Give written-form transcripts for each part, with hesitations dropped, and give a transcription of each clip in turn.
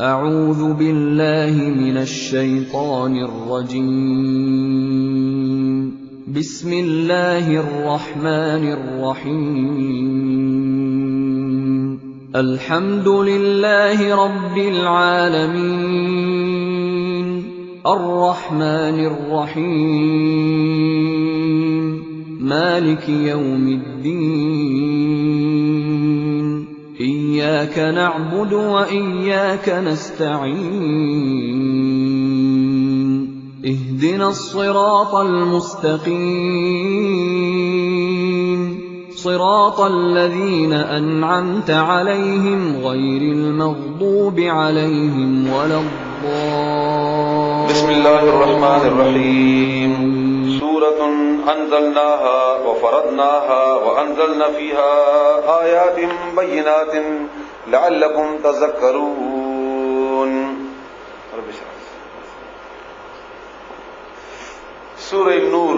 أعوذ بالله من الشيطان الرجيم بسم الله الرحمن الرحيم الحمد لله رب العالمين الرحمن الرحيم مالك يوم الدين إياك نعبد وإياك نستعين اهدنا الصراط المستقيم صراط الذين أنعمت عليهم غير المغضوب عليهم ولا الضالين. بسم الله الرحمن الرحيم. سورة أنزلناها وفرضناها وأنزلنا فيها آيات بينات لعلكم تذكرون. سورة نور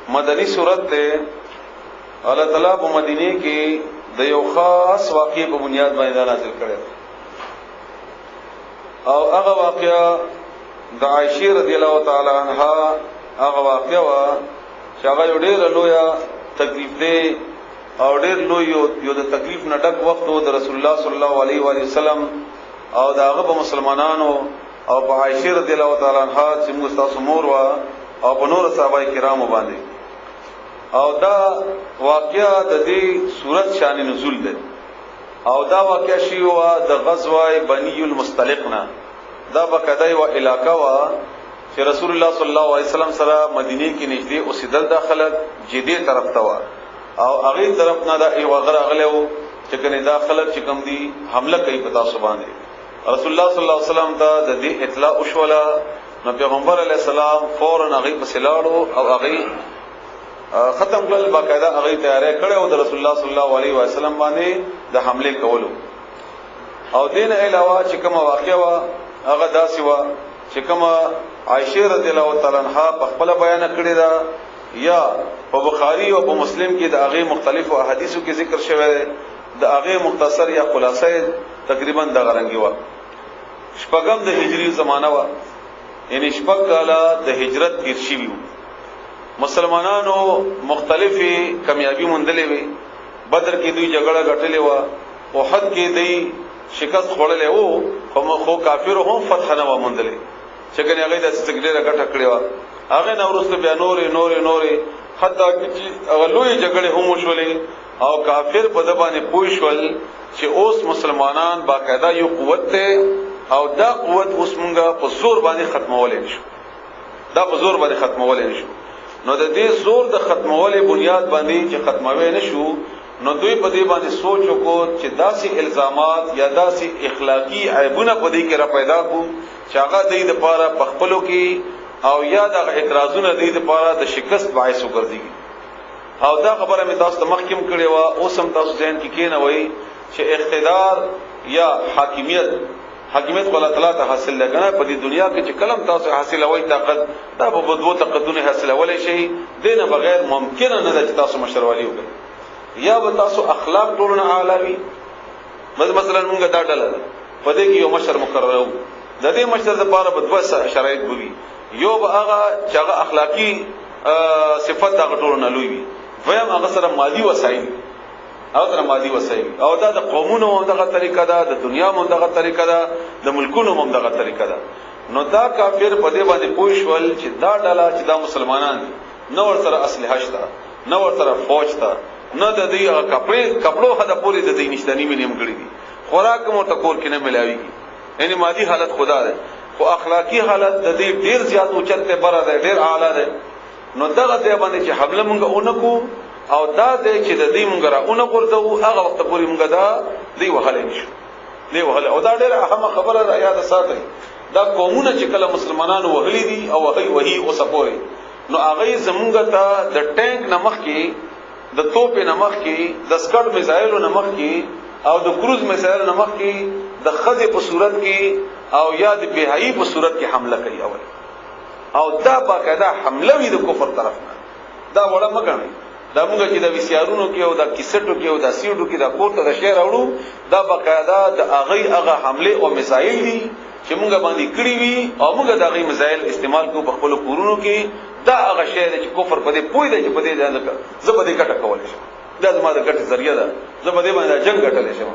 مدنی سورت تے اللہ تعالیٰ په مدینه کې د یو خاص واقعې په بنیاد باندې نازل کړی او هغه واقعه د عائشہ رضی الله تعالی عنها هغه واقعه وا چې هغه ډېر لوی تکلیف دی او ډېر لوی یو د تکلیف نه ډک وخت و د رسول الله صلی الله علیه و وسلم او داغه په مسلمانانو او په عائشہ رضی الله تعالی عنها چې موږ تاسو مور وا او په نور صحابه کرامو باندې او دا واقعه د دې صورت شان نزول ده او دا واقعه شی وا د غزوه بنی المصطلق نه دا بقدای و علاقہ وا چې رسول الله صلی الله علیه وسلم سره مدینه کې نږدې اوسېدل داخله جدي طرف ته وا او هغه طرف نه دا یو غره غلو چې کنه داخله چې کوم دي حمله کوي پتا سو باندې رسول الله صلی الله علیه وسلم ته د دې اطلاع وشوله نو پیغمبر علیه السلام فورا هغه په سلاړو او هغه ختم کړل باقاعده هغه تیارې کړې او د رسول الله صلی الله علیه وسلم باندې د حمله کولو او دین علاوه چې کوم واقعا وا هغه داسې وا چې کوم عائشہ رضی الله تعالی عنها په خپل بیان کړی دا یا په بخاری او په مسلم کې د هغه مختلفو احادیثو کې ذکر شوی دی د هغه مختصر یا خلاصه تقریبا د غرنګي وا شپږم د هجری زمانہ وا یعنی شپږ کاله د هجرت تیر شوی مسلمانانو مختلفي کامیابی مندلې وي بدر کې دوی جګړه غټلې و احد کې دوی شکست خوړلې وو خو کافر هم فتح نه و مندلې چې کنه هغه د سګډه غټه کړې و هغه نورسته بیا نورې حتی چې هغه لوی جګړه هم وشولې او کافر په دبانې پوښول چې اوس مسلمانان باقاعده یو قوت ته او دا قوت اوس مونږه په زور باندې ختمولې نشو نو د دې زور د ختمولې بنیاد باندې چې ختموي نشو نو دوی په دې باندې سوچ وکړو چې داسې الزامات یا داسې اخلاقی عیبونه په دې کې را پیدا کو چې هغه د دې لپاره په خپلو کې او یا د اعتراضونه د دې لپاره د شکست باعث وګرځي او دا خبره مې تاسو ته مخکیم کړې و اوس هم تاسو ځین کې نه وای چې اقتدار یا حاکمیت خو الله تعالی ته حاصل لګنه په دې دنیا کې چې کلم تاسو حاصلوي طاقت دا په بدو تقدونه حاصلولای شي دینه بغیر ممکن نه ده چې تاسو مشروالي وکړئ یا به تاسو اخلاق ټولنه اعلی مثلا موږ دا ډله په دې کې یو مشر مقرر وو د دې مشر لپاره به دوه شرایط وي یو به هغه چې هغه اخلاقی صفات دا ټولنه لوي وي ویم هغه سره مالی وسایل او دا د قومونو دغه طریقه ده د دنیا مون دغه طریقه ده د ملکونو مون دغه طریقه ده نو دا کافر په دې باندې پوښول چې دا ډله چې دا مسلمانان دي نو ورته اسلحه شته نو ورته فوج ته نه د دې کپړو هدا پوری د دې نشدنی مې نیم کړی دي خوراک مو ټکور کې نه ملاويږي یعنی مادي حالت خدا ده خو اخلاقی حالت د دې ډیر زیات اوچته بره ده ډیر اعلی ده نو دغه ته باندې چې حمله مونږ اونکو او دا دې چې د دې مونږ را اونغورځو هغه وخت پورې مونږ دا دی وهله نشو او دا ډېر اهمه خبره را یاد ساتئ دا قومونه چې کله مسلمانانو وهلي دي او وهي او سپوري نو هغه زمونږ ته د ټانک نمخ کې د توپ نمخ کې د سکړ میزایلو نمخ کې او د کروز میزایل نمخ کې د خزې په صورت کې او یا د بهایي په صورت کې حمله کوي او دا باقاعده حمله وي د کفر طرف نه دا وړه مګنئ دا موږ چې د ویسیارونو کې او د کیسټو کې او د سیډو کې د کوټه د شعر اورو دا بقاعده د هغه حمله او میزایل دي چې موږ باندې کړی وي او موږ د هغه میزایل استعمال کوو په خپل کورونو کې دا هغه شی چې کفر په دې پوي دی چې په دې ځان زبدې کټه کول شي دا زما د ګټ ذریعہ ده زبدې باندې جنگ ګټل شي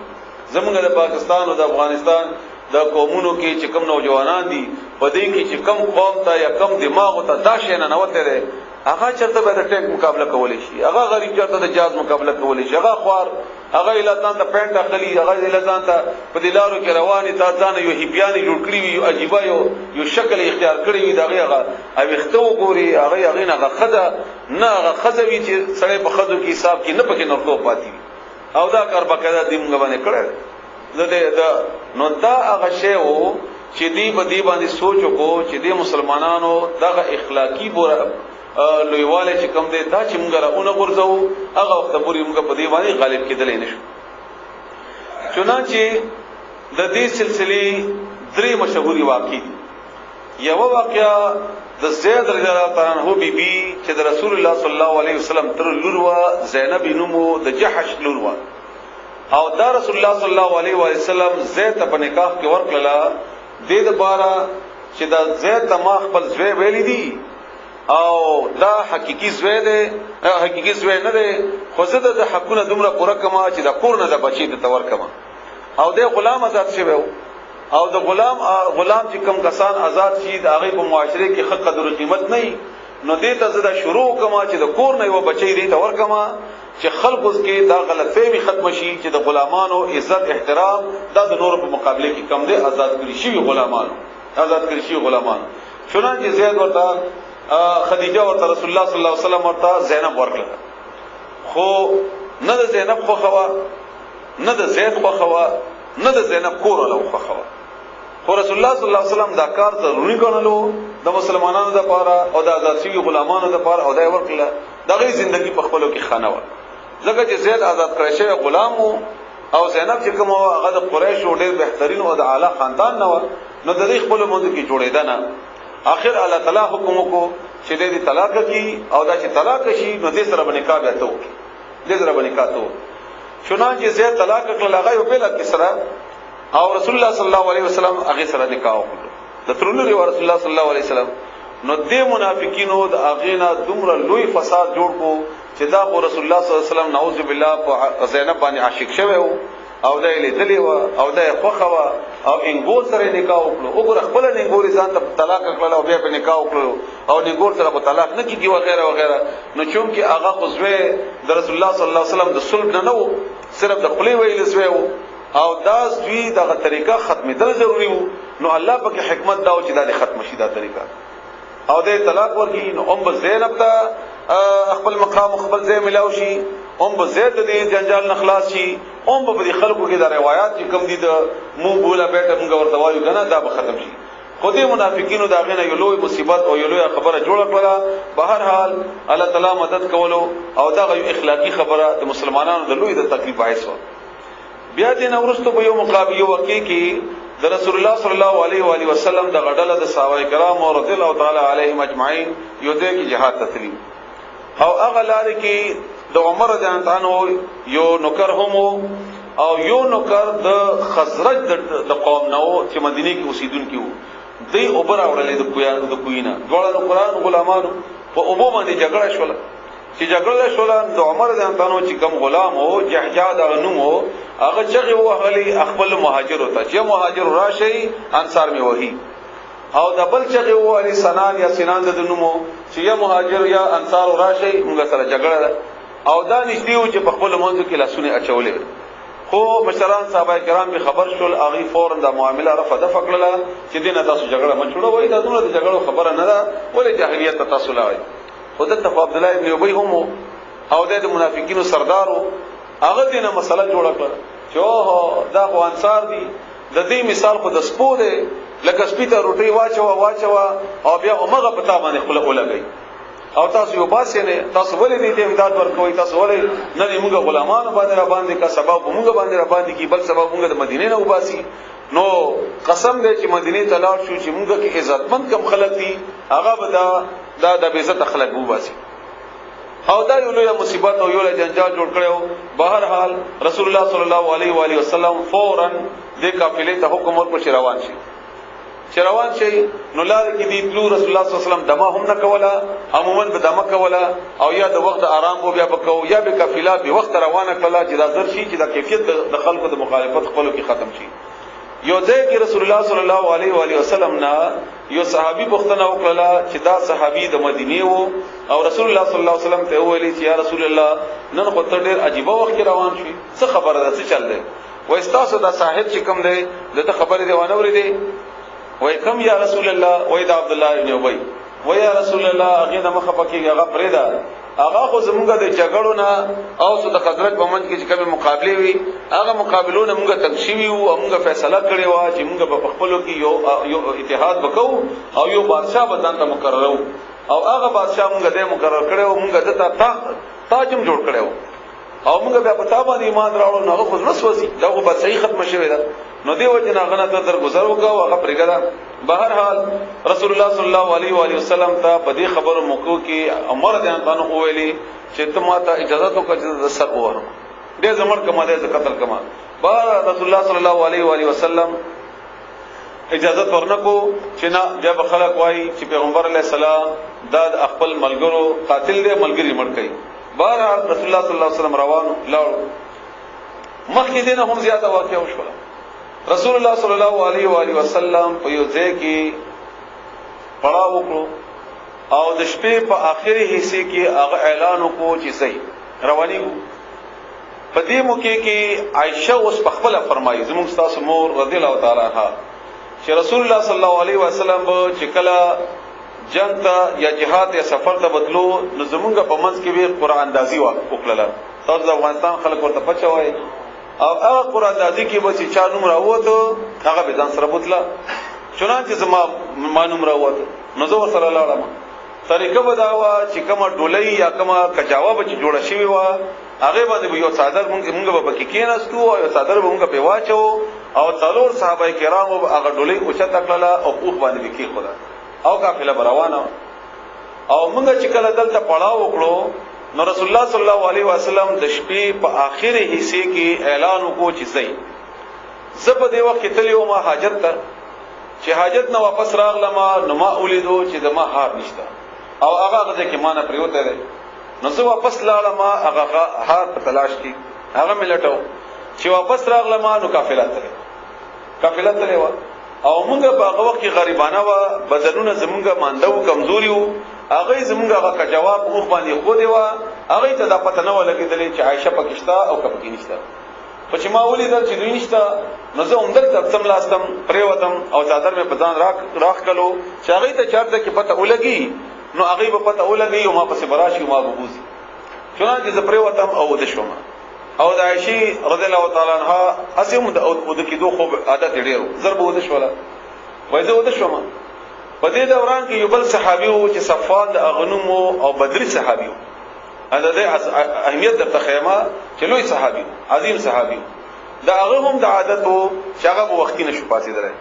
زموږ د پاکستان او د افغانستان د قومونو کې چې کم نوجوانان دي په دې کې چې کم قوم ته یا کم دماغ ته دا شی نه نوته ده هغه چرته به د ټینک مقابله کولی شي هغه غریب چرته د جاز مقابله کولی شي هغه خوار هغه الهان ته پینټ اخلي هغه الهان ته په دلارو کې رواني تا ځان یو هیپیانی جوړ کړی وي یو عجیب یو شکل اختیار کړی وي دغه هغه او اختو ګوري هغه نه خزه نه هغه خزه وی چې سړی په خزو کې حساب کې نه پکې نورتو پاتې او دا کار بقاعده دې موږ باندې کړل دا نو دا هغه شی وو چې دی باندې سوچ وکړو چې د مسلمانانو دغه اخلاقی بوره لویواله چې کوم دی دا چې موږ راونه ورځو هغه وخت پورې موږ په دې باندې غالب کېدل نه شو چنانچه د دې سلسله درې مشهوري واقعي یو واقعا د زید رضی الله تعالی عنہ بیبي چې د رسول الله صلی الله علیه وسلم تر لوروا زینب نومو د جحش لوروا او دا رسول الله صلی الله علیه وسلم زید په نکاح کې ورکړه د دې لپاره چې دا زید ما خپل زوی ویلې دي او دا حقيقي زوی دی حقيقي زوی نه دی خو زه د حقونه دومره پوره کما چې د کور نه د بچی د تور کما او د غلام آزاد شوی او د غلام چې کم کسان آزاد شي د هغه په معاشره کې حق قدر قیمت نه نو دې ته زه د شروع کما چې د کور نه یو بچی دی تور کما چې خلق اوس کې دا غلطفهمي ختم شي چې د غلامانو عزت احترام دا د نور په مقابله کې کم دی آزاد کړی شي غلامانو چنانچه زید ورته خدیجه ورته رسول الله صلی الله علیه وسلم ورته زینب ورکړه خو نه د زینب خو خوا نه د زید خو خوا نه د زینب کور له خو خوا خو رسول الله صلی الله علیه وسلم دا کار ضروری ګڼلو د مسلمانانو لپاره او د آزاد شوی غلامانو لپاره او دا ورکړه دغه ژوندۍ په خپلو کې خانه و ځکه چې زید آزاد کړی شوی غلام او زینب چې کوم هغه د قریش ډېر بهترین او د اعلی خاندان نه و نو د دې خپل مونږ کې جوړېده نه اخر الله تعالی حکم کو چې دې طلاق کی او دا چې طلاق شي نو دې سره باندې کار وته وکي دې سره باندې کاتو چنانچه زید طلاق کړل هغه یو بل کسره او رسول الله صلی الله علیه وسلم هغه سره نکاح وکړ د ترونو رسول الله صلی الله علیه وسلم نو دې منافقینو د اغینا دومره لوی فساد جوړ کو چې دا رسول الله صلی الله علیه وسلم نعوذ بالله په زینب باندې عاشق شوی او دا لیدلی و او دا خوخه و او انګور سره نکاح وکړو وګوره خپل انګور ځان ته طلاق کړل او بیا په نکاح وکړو او انګور سره په طلاق نه کیږي وغیرہ وغیرہ نو چونکی هغه خزوه د رسول الله صلی الله علیه وسلم د صلح نه نو صرف د خپل ویل سوی او دا دوی دغه طریقه ختمېدل ضروری وو نو الله پاک حکمت دا او چې دا ختم شي دا طریقه او د طلاق ورکی نو زینب ته خپل مقام خپل ځای ملاوي شي زید دې جنجال نخلاص شي په دې خلکو کې دا روایت چې کوم دي د مو بوله بیٹه موږ ورته وایو کنه دا به ختم شي خو دې منافقینو دا غنه یو لوی مصیبت او یو لوی خبره جوړه کړه په هر حال الله تعالی مدد کولو او دا یو اخلاقی خبره د مسلمانانو د لوی د تکلیف باعث و بیا دې نورستو په یو مقابله وکي کې د رسول الله صلی الله علیه و علیه وسلم د غډله د صحابه کرام رضی الله تعالی علیهم اجمعین یو دې کې جهاد تسلیم او هغه لار کې د عمر رضی الله عنه یو نوکر هم او یو نوکر د خزرج د قوم نو چې مدینه کې اوسیدونکو وو دوی اوبر اورلې د کوینا دواړه قرآن غلامانو په اوبو باندې جګړه شوله چې جګړه شوله د عمر رضی الله عنه چې کوم غلام او جحجاد غنمو هغه چې وهلي خپل مهاجر وته چې مهاجر راشي انصار می وਹੀ او د بل چې وهلي سنان یا سنان د نومو چې یا مهاجر یا انصار راشي موږ سره جګړه او دا نشته چې په خپل منځو کې لاسونه اچولې خو مشران صحابه کرام به خبر شول اغي فورن د معاملې رفع د فکړه چې دینه تاسو جګړه مچوړه وای دا دومره د جګړو خبره نه ده ولې جاهلیت تاسو لای خدای ته عبد الله ابن ابي هم او د منافقینو سردارو هغه دینه مسله جوړه کړه چې دا خو انصار دي د دې مثال خو د سپو دی لکه سپیته روټي واچوا او بیا عمره پتا باندې خپل ولګي او تاسو یو باسي نه تاسو ولې دې امداد ورکوي تاسو ولې نه موږ غلامان باندې کا سبب موږ باندې کی بل سبب موږ د مدینه نه وباسي نو قسم دې چې مدینه ته لاړ شو چې موږ کې عزتمند کم خلک دي هغه به دا د عزت خلک وباسي او دا یو لوی مصیبت او یو جنجال جوړ کړو. بهر حال رسول الله صلی الله علیه و علیه وسلم فورا د قافلې ته حکم ورکړ چې روان شي. نو لار کې دی تلو رسول الله صلی الله علیه وسلم دمه هم نه کوله، عموما به دمه کوله او یا د وخت آرام وو بیا وکاو، یا به قافله به وخت روانه کړه چې دا زر شي چې دا کیفیت د خلکو د مخالفت خپلو کې ختم شي. یو ځای کې رسول الله صلی الله علیه و علیه وسلم نه یو صحابي پوښتنه وکړه چې دا صحابي د مدینه وو او رسول الله صلی الله علیه وسلم ته ویلي چې یا رسول الله نن خو ته ډېر عجیب وخت کې روان شې، څه خبره ده، څه چل دی؟ وای تاسو دا صاحب چې کوم دی دته خبره دی ونه ورې دی؟ وای کوم یا رسول الله؟ وای دا عبد الله ابن ابي. وای یا رسول الله هغه د مخه پکې هغه پرېدا، هغه خو زمونږ د جګړو نه او د خزرج په منځ کې چې کومه مقابله وي هغه مقابلونه موږ تنشیوي او موږ فیصله کړې و چې موږ په خپلو کې یو اتحاد وکړو او یو بادشاہ بدن ته مقررو او هغه بادشاہ موږ دې مقرر کړو، موږ دته تاجم جوړ کړو او موږ بیا په تابع ایمان راوړو. نو هغه خو نسوسی دا خو به صحیح ختم شوی دا، نو دی وجه نه غنه ته درگذر وکاو هغه پرګدا. بهر حال رسول الله صلی الله علیه و علیه وسلم ته په دې خبرو موکو کې عمر رضی الله عنه ویلي چې ته ماته اجازه وکړه چې سر وورم دې زمړ کما دې قتل کما. بهر رسول الله صلی الله علیه و علیه وسلم اجازه ورنکو چې نه جب خلق وای چې پیغمبر علیه السلام دا خپل ملګرو قاتل دې ملګری مړ کړي. بهر رسول الله صلی الله علیه وسلم روانو لاړ. مخکې دې نه هم زیاته واقعه وشوه. رسول الله صلی الله علیه و آله وسلم په یو ځای کې پړاو وکړو او د شپې په آخري حصے کې هغه اعلان وکړو چې صحیح رواني وو. په دې موقع کې عائشه اوس په خپل فرمایي زموږ تاسو مور رضی الله تعالی عنها چې رسول الله صلی الله علیه وسلم چې کله جنگ ته یا جهاد یا سفر ته بدلو نو زمونږ په منځ کې به قران اندازي وکړه. تاسو د افغانستان خلک ورته پچوي او هغه قران اندازي کې به چې چا نوم راووته هغه به ځان سره بوتله، چنانچه زما نوم راووته نو زه سره لاړم. طریقه به دا وه چې کومه ډولۍ یا کومه کجاوه به چې جوړه شوې وه هغې باندې به یو څادر مونږ به پکې کېناستو او یو څادر به مونږ پې واچو او څلور صحابه کرامو به هغه ډولۍ اوچته کړله او اوښ باندې به کېښوده او قافله به روانه. او مونږ چې کله دلته پړاو وکړو نو رسول الله صلی الله علیه وسلم د شپې په آخري حصے کې اعلان وکړو چې صحیح زه په دې وخت کې تللی وم حاجت ته، چې حاجت نه واپس راغلم نو ما ولیدو چې زما هار نشته او هغه ځکه ما نه پریوته دی. نو زه واپس لاړم هغه هار په تلاش کې هغه مې لټو، چې واپس راغلم نو قافله تللی وه او موږ په هغه وخت کې غریبانه وه، بدنونه زمونږ مانده وو، کمزوري وو. هغه زمونږ هغه کا جواب اوخ باندې خو دی وه، هغه ته دا پته نه ولګېدلې چې عائشه پکې شته او که پکې نشته. خو چې ما ولیدل چې دوی نشته نو زه همدلته څملاستم پرېوتم او څادر مې په ځان راښکلو چې هغې ته چارته کې پته ولګي نو هغې به پته ولګي او ما پسې به راشي او ما به بوځي. چنانچه زه پرېوتم او وده شوم. او د عائشې رضی الله تعالی عنها هسې هم د وده کېدو خوب عادت یې ډېر و، زر به وده شوله. وایي زه وده شوم. په دې دوران کې یو بل صحابي و چې صفوان د هغه نوم و او بدري صحابي و. د دې اهمیت درته ښیمه چې لوی صحابي و، عظیم صحابي و. د هغه هم د عادت و چې هغه به وختي نه شو پاڅېدلی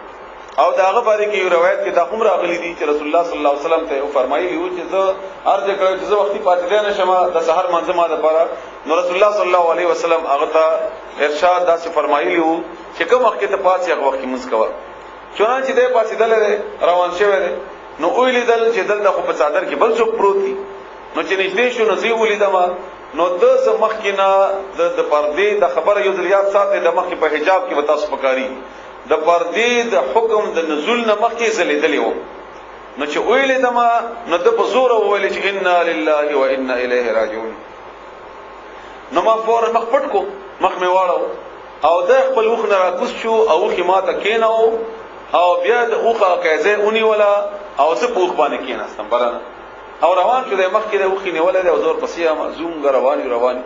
او د هغه باره کې یو روایت کې دا هم راغلی دي چې رسول الله صلی الله علیه وسلم ته فرمایلي وو چې زه عرض یې کړی چې زه وختي پاڅېدلی نه شم د سحر لمانځه ما دپاره. نو رسول الله صلی الله علیه وسلم هغه ته ارشاد داسې فرمایلي وو چې کوم وخت کې ته پاڅې هغه وخت کې لمونځ کوه. چنانچه دی پاڅېدلی دی روان شوی دی نو ولیدل چې دلته خو په څادر کې بل څوک پروت دي. نو چې نږدې شو نو زه یې ولیدم نو ده زه مخکې نه د پردې د خبره یو ځل یاد ساتئ د مخکې په حجاب کې به تاسو پکاري د پردې د حکم د نزول نه مخکې زه لیدلی وم. نو چې ولیدم نو ده په زوره وویل چې انا لله و انا الیه راجعون. نو ما فورا مخ پټ کو، مخ مې واړو او ده خپل اوښ نه راکوز شو او اوښ ما ته کېناو او بیا د اوښ قیضه ونیوله او زه په اوښ باندې کېناستم برانه او روان شو. د مخکې د اوښ نیولی دی او زه ورپسې یم زوم روان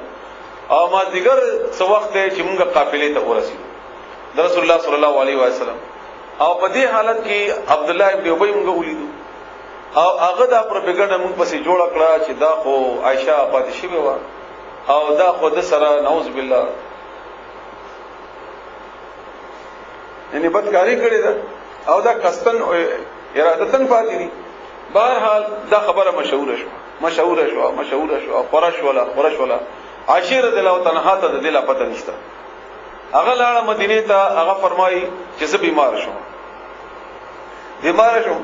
او مازدیګر څه وخت دی چې مونږ قافلې ته ورسېدو د رسول الله صلی الله علیه وسلم. او په دې حالت کې عبد الله ابن ابي مونږ ولیدو او هغه دا پروپاګاندا مونږ پسې جوړه کړه چې دا خو عائشه پاتې شوې وه او دا خو د سره نعوذ بالله یعنی بدکاری کړې ده او دا قصدن ارادتن پاتې دي. بهرحال دا خبره مشهوره شو. مشهور شو قرش ولا عائشہ رضی الله تعالی عنها ته د دې لا پته نشته. هغه لاړه مدینه ته، هغه فرمایي چې زه بیمار شوم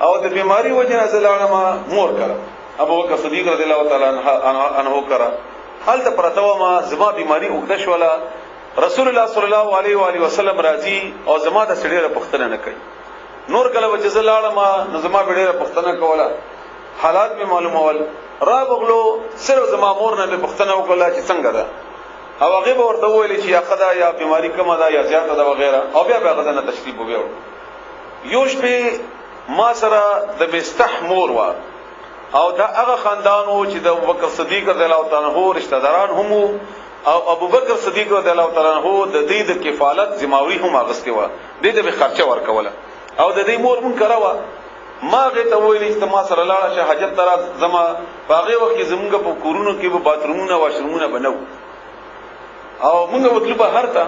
او د بیماری وجه نه لاړم مور کړه. ابو بکر صدیق رضی الله تعالی عنه کړه حال ته پرته ما زما بیماری وګد شولا. رسول الله صلی الله علیه و آله وسلم راضی او زما د سړي پختنه نه کوي. نور کله وجه ز لاړم نو زما ډېره پختنه کوله، حالات می معلومول را بغلو صرف زما مور نه پختنه وکړه چې څنګه ده، او هغه به ورته ویل چې یا خدا یا بیماری کومه ده یا زیاته ده وغیرہ، او بیا به غزنه تشریف وبیو. یوش په ما سره د مستح مور وا او دا هغه خاندانو چې د ابوبکر صدیق رضی الله تعالی عنہ رشتہ داران هم او ابوبکر صدیق رضی الله تعالی عنہ د دې د کفالت ذمہواری هم اغستې و، د دې به خرچه ورکوله او د دې مور مون کراوه. ما غه ته ویل چې ما سره لاړه شه حاجت تر زما باغې وخت زمونږ په کورونو کې به باترومونه واشرومونه بنو او مونږ وتلو بهر ته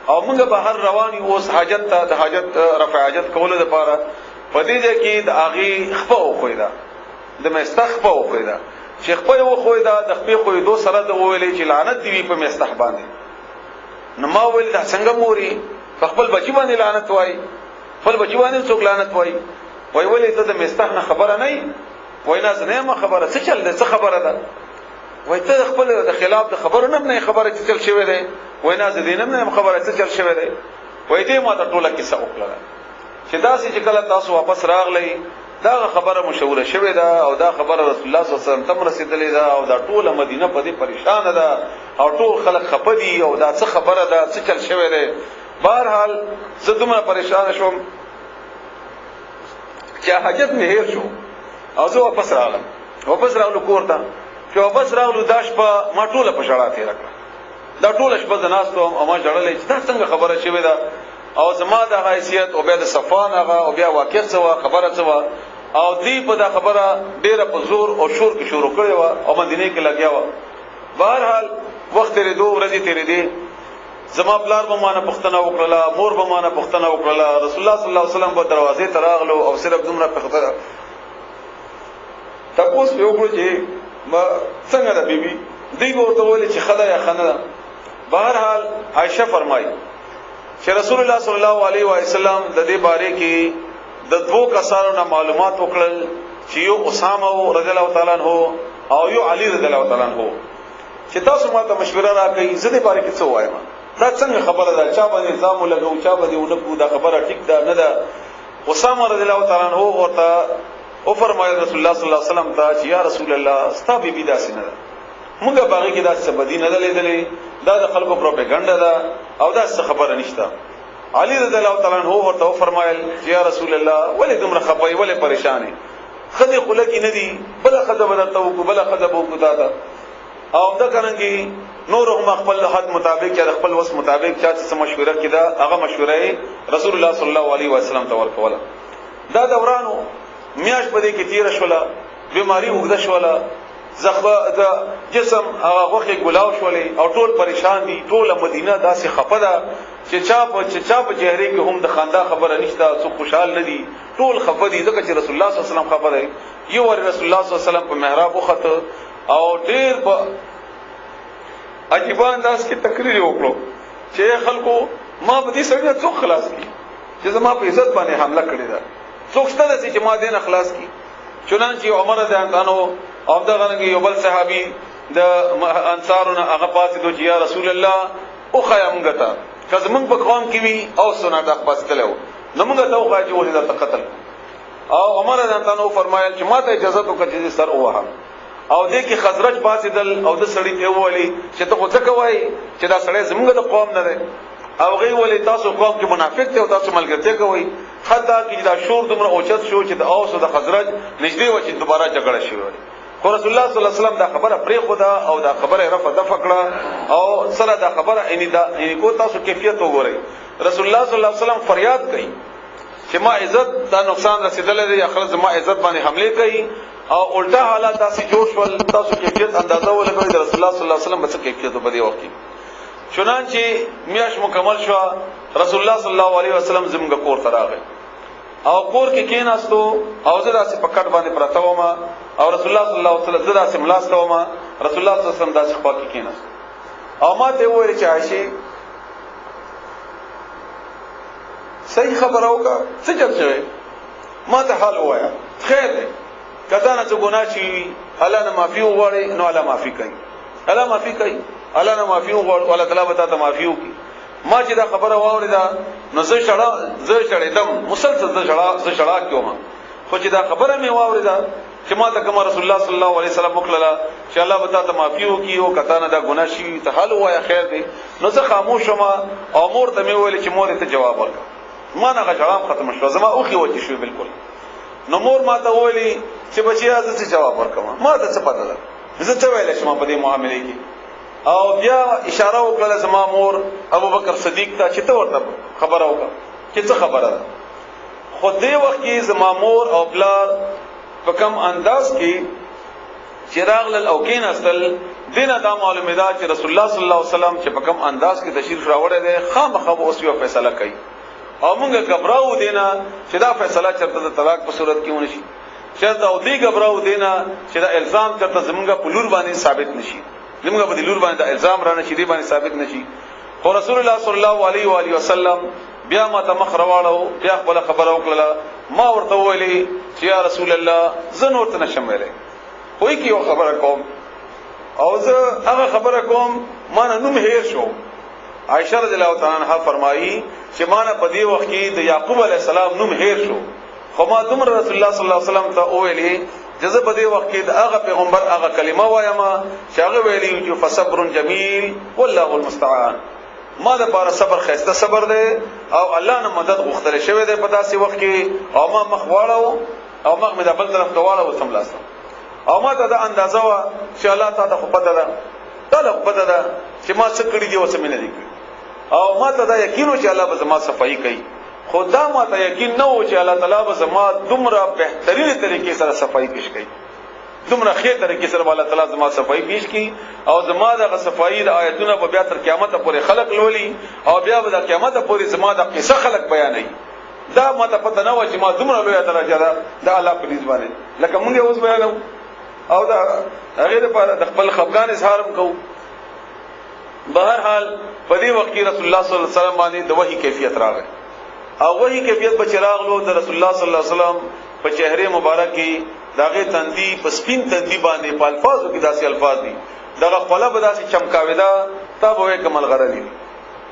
او مونږ بهر رواني اوس حاجت ته د حاجت رفع حاجت کوله د پاره پدې کې د اغي خپو خویدا د مستخپو خویدا شیخ په یو خویدا د خپې خویدو سره د ویلې چې لعنت دی په مستح باندې. نو ما ویل دا څنګه موري خپل بچی باندې لعنت وای، خپل بچی باندې څوک لعنت وای ویلې ته د مستح نه خبره نه وای نه زنه ما خبره څه چل ده څه خبره ده وای ته خپل د خلاف د خبرو نه خبره چې چل شوی دی وای نه زدینم نه خبره څه چل شوی دی وای دې ما ته ټوله کیسه وکړه چې دا چې کله تاسو واپس راغلی دا خبره مشوره شوې ده او دا خبره رسول الله صلی الله علیه وسلم تم رسیدلې ده او دا ټوله مدینه په دې پریشان ده او ټول خلک خپه دي او دا څه خبره ده څه چل شوی دی. بهرحال زه دومره پریشان شوم چې حاجت مې هیر شو او زه واپس راغلم کور ته. چې واپس راغلو دا شپه ما ټوله په ژړا تېره کړه، دا ټوله شپه زه ناست وم او ما ژړلې چې دا څنګه خبره شوې ده او زما د حیثیت او بیا د صفان هغه او بیا واقع څه خبره څه او دی په دا خبره ډیره په زور او شور کې شروع کړې و او مدینه کې لګیا و. بهرحال وخت لري دوه ورځې تیرې دي، زما پلار به مانه پښتنه وکړه، مور به مانه پښتنه وکړه، رسول الله صلی الله علیه وسلم په دروازې ته راغلو او صرف دومره پښتنه تاسو یو کړی چې ما څنګه ده بیبي دی ورته ویل چې خدای یا خنه. بهرحال عائشہ فرمایي چې رسول الله صلی الله علیه و سلم د دې باره کې د دوه کسانو نه معلومات وکړل چې یو اسامه رضی الله تعالی عنہ او یو علی رضی الله تعالی عنہ، چې تاسو ماته مشوره راکړئ زه دې باره کې څه وایم، دا څنګه خبره ده، چا باندې الزام لګو چا باندې ونکو، دا خبره ټیک ده نه ده. اسامه رضی الله تعالی عنہ ورته او فرمایي رسول الله صلی الله علیه وسلم ته چې یا رسول الله ستا بیبي داسې نه ده، موږ باغې کې داسې بدی نه ده لیدلې، دا د خلکو پروپاګاندا ده او دا څه خبره نشته. علی رضی الله تعالی عنہ ورته فرمایل چې یا رسول الله ولې دومره خپای ولې پریشانې، خدای خو لکې نه دي بل خدای بدلته وکړه بل خدای بو کوتا ده او دا څنګه نور هم خپل حد مطابق یا خپل وس مطابق چا څه مشوره کړه هغه مشوره رسول الله صلی الله علیه وسلم ته ورکوله. دا دورانو میاش پدې کې تیر شولا، بیماری وګد شولا، زخبه د جسم هغه وخت ګلاو شولې او ټول پریشان دي، ټول مدینه داسې خپه ده چې چا په چهره کې هم د خندا خبره نشته، څو خوشحال نه دي، ټول خپه دي ځکه چې رسول الله صلی الله علیه وسلم خبره یو ور رسول الله صلی الله علیه وسلم په محراب وخته او ډېر په عجیب انداز کې تقریر وکړو چې خلکو ما په دې سره څو خلاص کی چې زما په عزت باندې حمله کړې ده، څوک شته چې ما دې نه خلاص کی. چنانچه عمر رضی الله عنه او دا غنګ یو بل صحابي د انصارونو هغه پاتې دوی یا رسول الله او خیامږه ته کله موږ په قوم کې وی او سنا د خپستلو نو موږ ته واجب ولې د قتل او عمر رضی الله عنه فرمایل چې ما ته اجازه وکړه چې سر اوه او دې کې خزرج پاتې دل او د سړی ته ویلي چې ته خو څه کوي چې دا سړی زموږ د قوم نه دی او غي ولې تاسو قوم کې منافق ته او تاسو ملګرتیا کوي، حتی چې دا شور دومره اوچت شو چې د اوس او د خزرج نږدې و چې دوباره جګړه شي. خو رسول الله صلی الله علیه وسلم دا خبره پرې خدا او دا خبره رفع دفع کړه او سره دا خبره ان کو تاسو کیفیت وګورئ. رسول الله صلی الله علیه وسلم فریاد کوي چې ما عزت دا نقصان رسیدل دی، اخر زما عزت باندې حمله کوي او الټا حالات داسې جوش ول تاسو کیفیت اندازه ولګوئ د رسول الله صلی الله علیه وسلم بس کیفیت په دې وخت کې. چنانچه میاش مکمل شو، رسول الله صلی الله علیه وسلم زموږ کور ته راغی او کور کې کېناستو او زه داسې په کټ باندې پراته وم او رسول الله صلی الله علیه وسلم زه داسې ملاسته وم رسول الله صلی الله علیه وسلم داسې خوا کې کېناست او ما ته وویل چې عائشې صحیح خبره وکړه څه چل شوی ما ته حال ووایه خیر دی کته نه څه ګناه شي الله نه معافي وغواړي نو الله معافي کوي الله معافي کوي الله نه معافي وغواړي الله تعالی به تاسو معافي وکړي ما چې دا خبره واوریدا نو زه شړېدم مسلسل زه شړا کیوم خو چې دا خبره مې واوریدا چې ما ته کوم رسول الله صلی الله علیه وسلم وکړه چې الله به تاسو معافي وکړي او کته نه دا ګناه شي ته حال وایه خیر دی نو زه خاموش شوم او مور ته مې ویل چې مور ته جواب ورکړه ما نه غشړام ختم شو زما اوخي وتی شو بالکل نو مور ما ته ویلي چې بچیا زه جواب ورکوم ما ته څه پته ده زه څه ویل شم په دې معاملې کې او بیا اشاره وکړه زما مور ابوبکر صدیق ته چې ته ورته خبره وکړه چې څه خبره ده خو دې وخت کې زما مور او بلار په کم انداز کې چراغ لل او کین اصل دینه دا معلومه ده چې رسول الله صلی الله علیه وسلم چې په کم انداز کې تشریف راوړی دی خامخا اوس یو فیصله کوي او موږ غبراو دینا چې دا فیصله چرته د طلاق په صورت کې ونشي چرته او دی غبراو دینا چې دا الزام چرته زمونږ په لور باندې ثابت نشي زمونږ په لور باندې دا الزام را نشي دی باندې ثابت نشي خو رسول الله صلی الله علیه و علیه وسلم بیا ما ته مخ راوړو بیا خپل خبره وکړه ما ورته ویلي چې یا رسول الله زه نور ته نشم ویلې خو یې یو خبره کوم او زه هغه خبره کوم ما نه نوم هیر شو عائشہ رضی الله تعالی عنها فرمایي چې ما نه په دې وخت کې د یعقوب علی السلام نوم هیر شو خو ما دومره رسول الله صلی الله علیه وسلم ته ویلي جزه په دې وخت کې د هغه پیغمبر هغه کلمه وایم چې هغه ویلي چې فصبر جمیل والله المستعان ما د بار صبر خسته صبر دی او الله نه مدد غوښتل شوی دی په داسې وخت کې او ما مخ واړو او مخ مې د بل طرف ته واړو سملاستم او ما ته د اندازه وا چې الله تعالی خو پته ده تعالی خو پته ده چې ما څه کړی دی او څه مې نه دی کړی او ما ته دا یقین و چې الله به زما صفائی کوي خدا ما ته یقین نه و چې الله تعالی به زما دومره بهترین طریقې سره صفائی پیش کوي دومره ښه طریقې سره الله تعالی زما صفائی پیش کوي او زما د صفائی د آیتونو په بیا تر قیامت پورې خلق لولي او بیا به د قیامت پورې زما د قصه خلق بیانوي دا ما ته پته نه و چې ما دومره لوی درجه ده د الله په نسبت باندې لکه موږ اوس بیانو او دا هغه لپاره د خپل خفګان اظهار کوو بهر حال په دې وخت کې رسول الله صلی الله علیه وسلم باندې د وحی کیفیت راغی او وحی کیفیت به چراغلو د رسول الله صلی الله علیه وسلم په چهره مبارک کې داغه تندی په سپین تندی باندې په الفاظو کې داسې الفاظ دي دغه قلب داسې چمکاویدا تا به کمل غرلی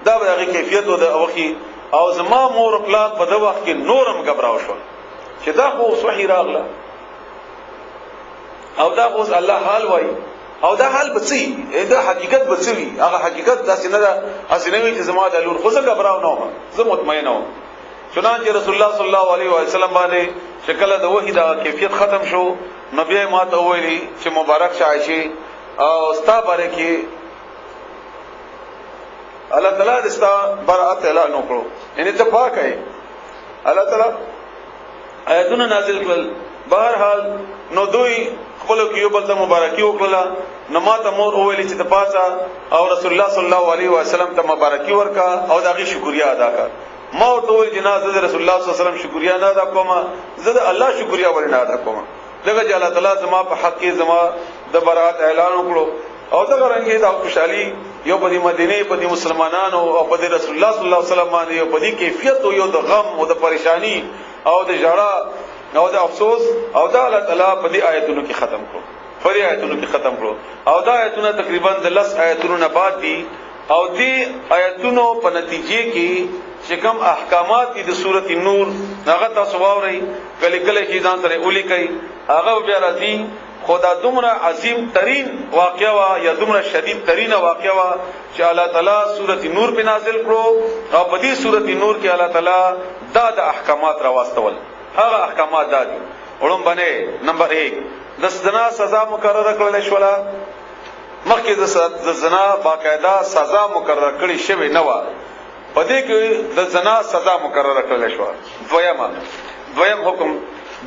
دا به هغه کیفیت و د وحی او زما مور خپل په دغه وخت کې نورم غبراو شو چې دا خو وحی راغله او دا اوس الله حال وای او دا حال بچي دا حقیقت بچوي هغه حقیقت داسې نه ده اسنوي چې زما د لور خو زه غبراو نه وم زه مطمئن وم چنانچه رسول الله صلی الله علیه و سلم باندې شکل د وحی دا کیفیت ختم شو نبی ما ته ویلي چې مبارک شایشي او ستا باره کې الله تعالی د ستا برات اعلان وکړو ان ته پاک ہے الله تعالی آیاتونه نازل کړل بهر حال نو دوی خپل کې یو بل ته مبارکي وکړه نو ما ته مور ویلي چې ته پاسه او رسول الله صلی الله علیه و سلم ته مبارکي ورکا او داغي شکریا ادا کړه ما ورته ویل جنازه رسول الله صلی الله علیه وسلم شکریا نه ادا کوم زه د الله شکریا ورنه ادا کوم دغه چې الله تعالی زما په حق کې زما د برات اعلان وکړو او دا رنګه دا خوشحالي یو په مدینه په مسلمانانو او په رسول الله صلی الله علیه وسلم باندې یو په دې کیفیت او یو د غم او د پریشانی او د جړه او د افسوس او دا الله تعالی په دې آیتونو کې ختم کړو په دې آیتونو کې ختم کړو او دا آیتونه تقریبا د 10 آیتونو نه بعد دي او دې آیتونو په نتیجه کې چې کوم احکامات دي د سورۃ النور هغه تاسو واورئ کله کله چې ځان سره اولی کوي هغه بیا راځي خدا دومره عظیم ترین واقعا وا یا دومره شدید ترین واقعا وا چې الله تعالی سورۃ النور په نازل کړو او په دې سورۃ النور کې الله تعالی دا د احکامات راوستول هغه احکامات دادي ورم باندې نمبر 1 د زنا سزا مقرره کړل شولا مخکې د زنا باقاعده سزا مقرره کړی شوی نه و پدې کې د زنا سزا مقرره کړل شو دویم حکم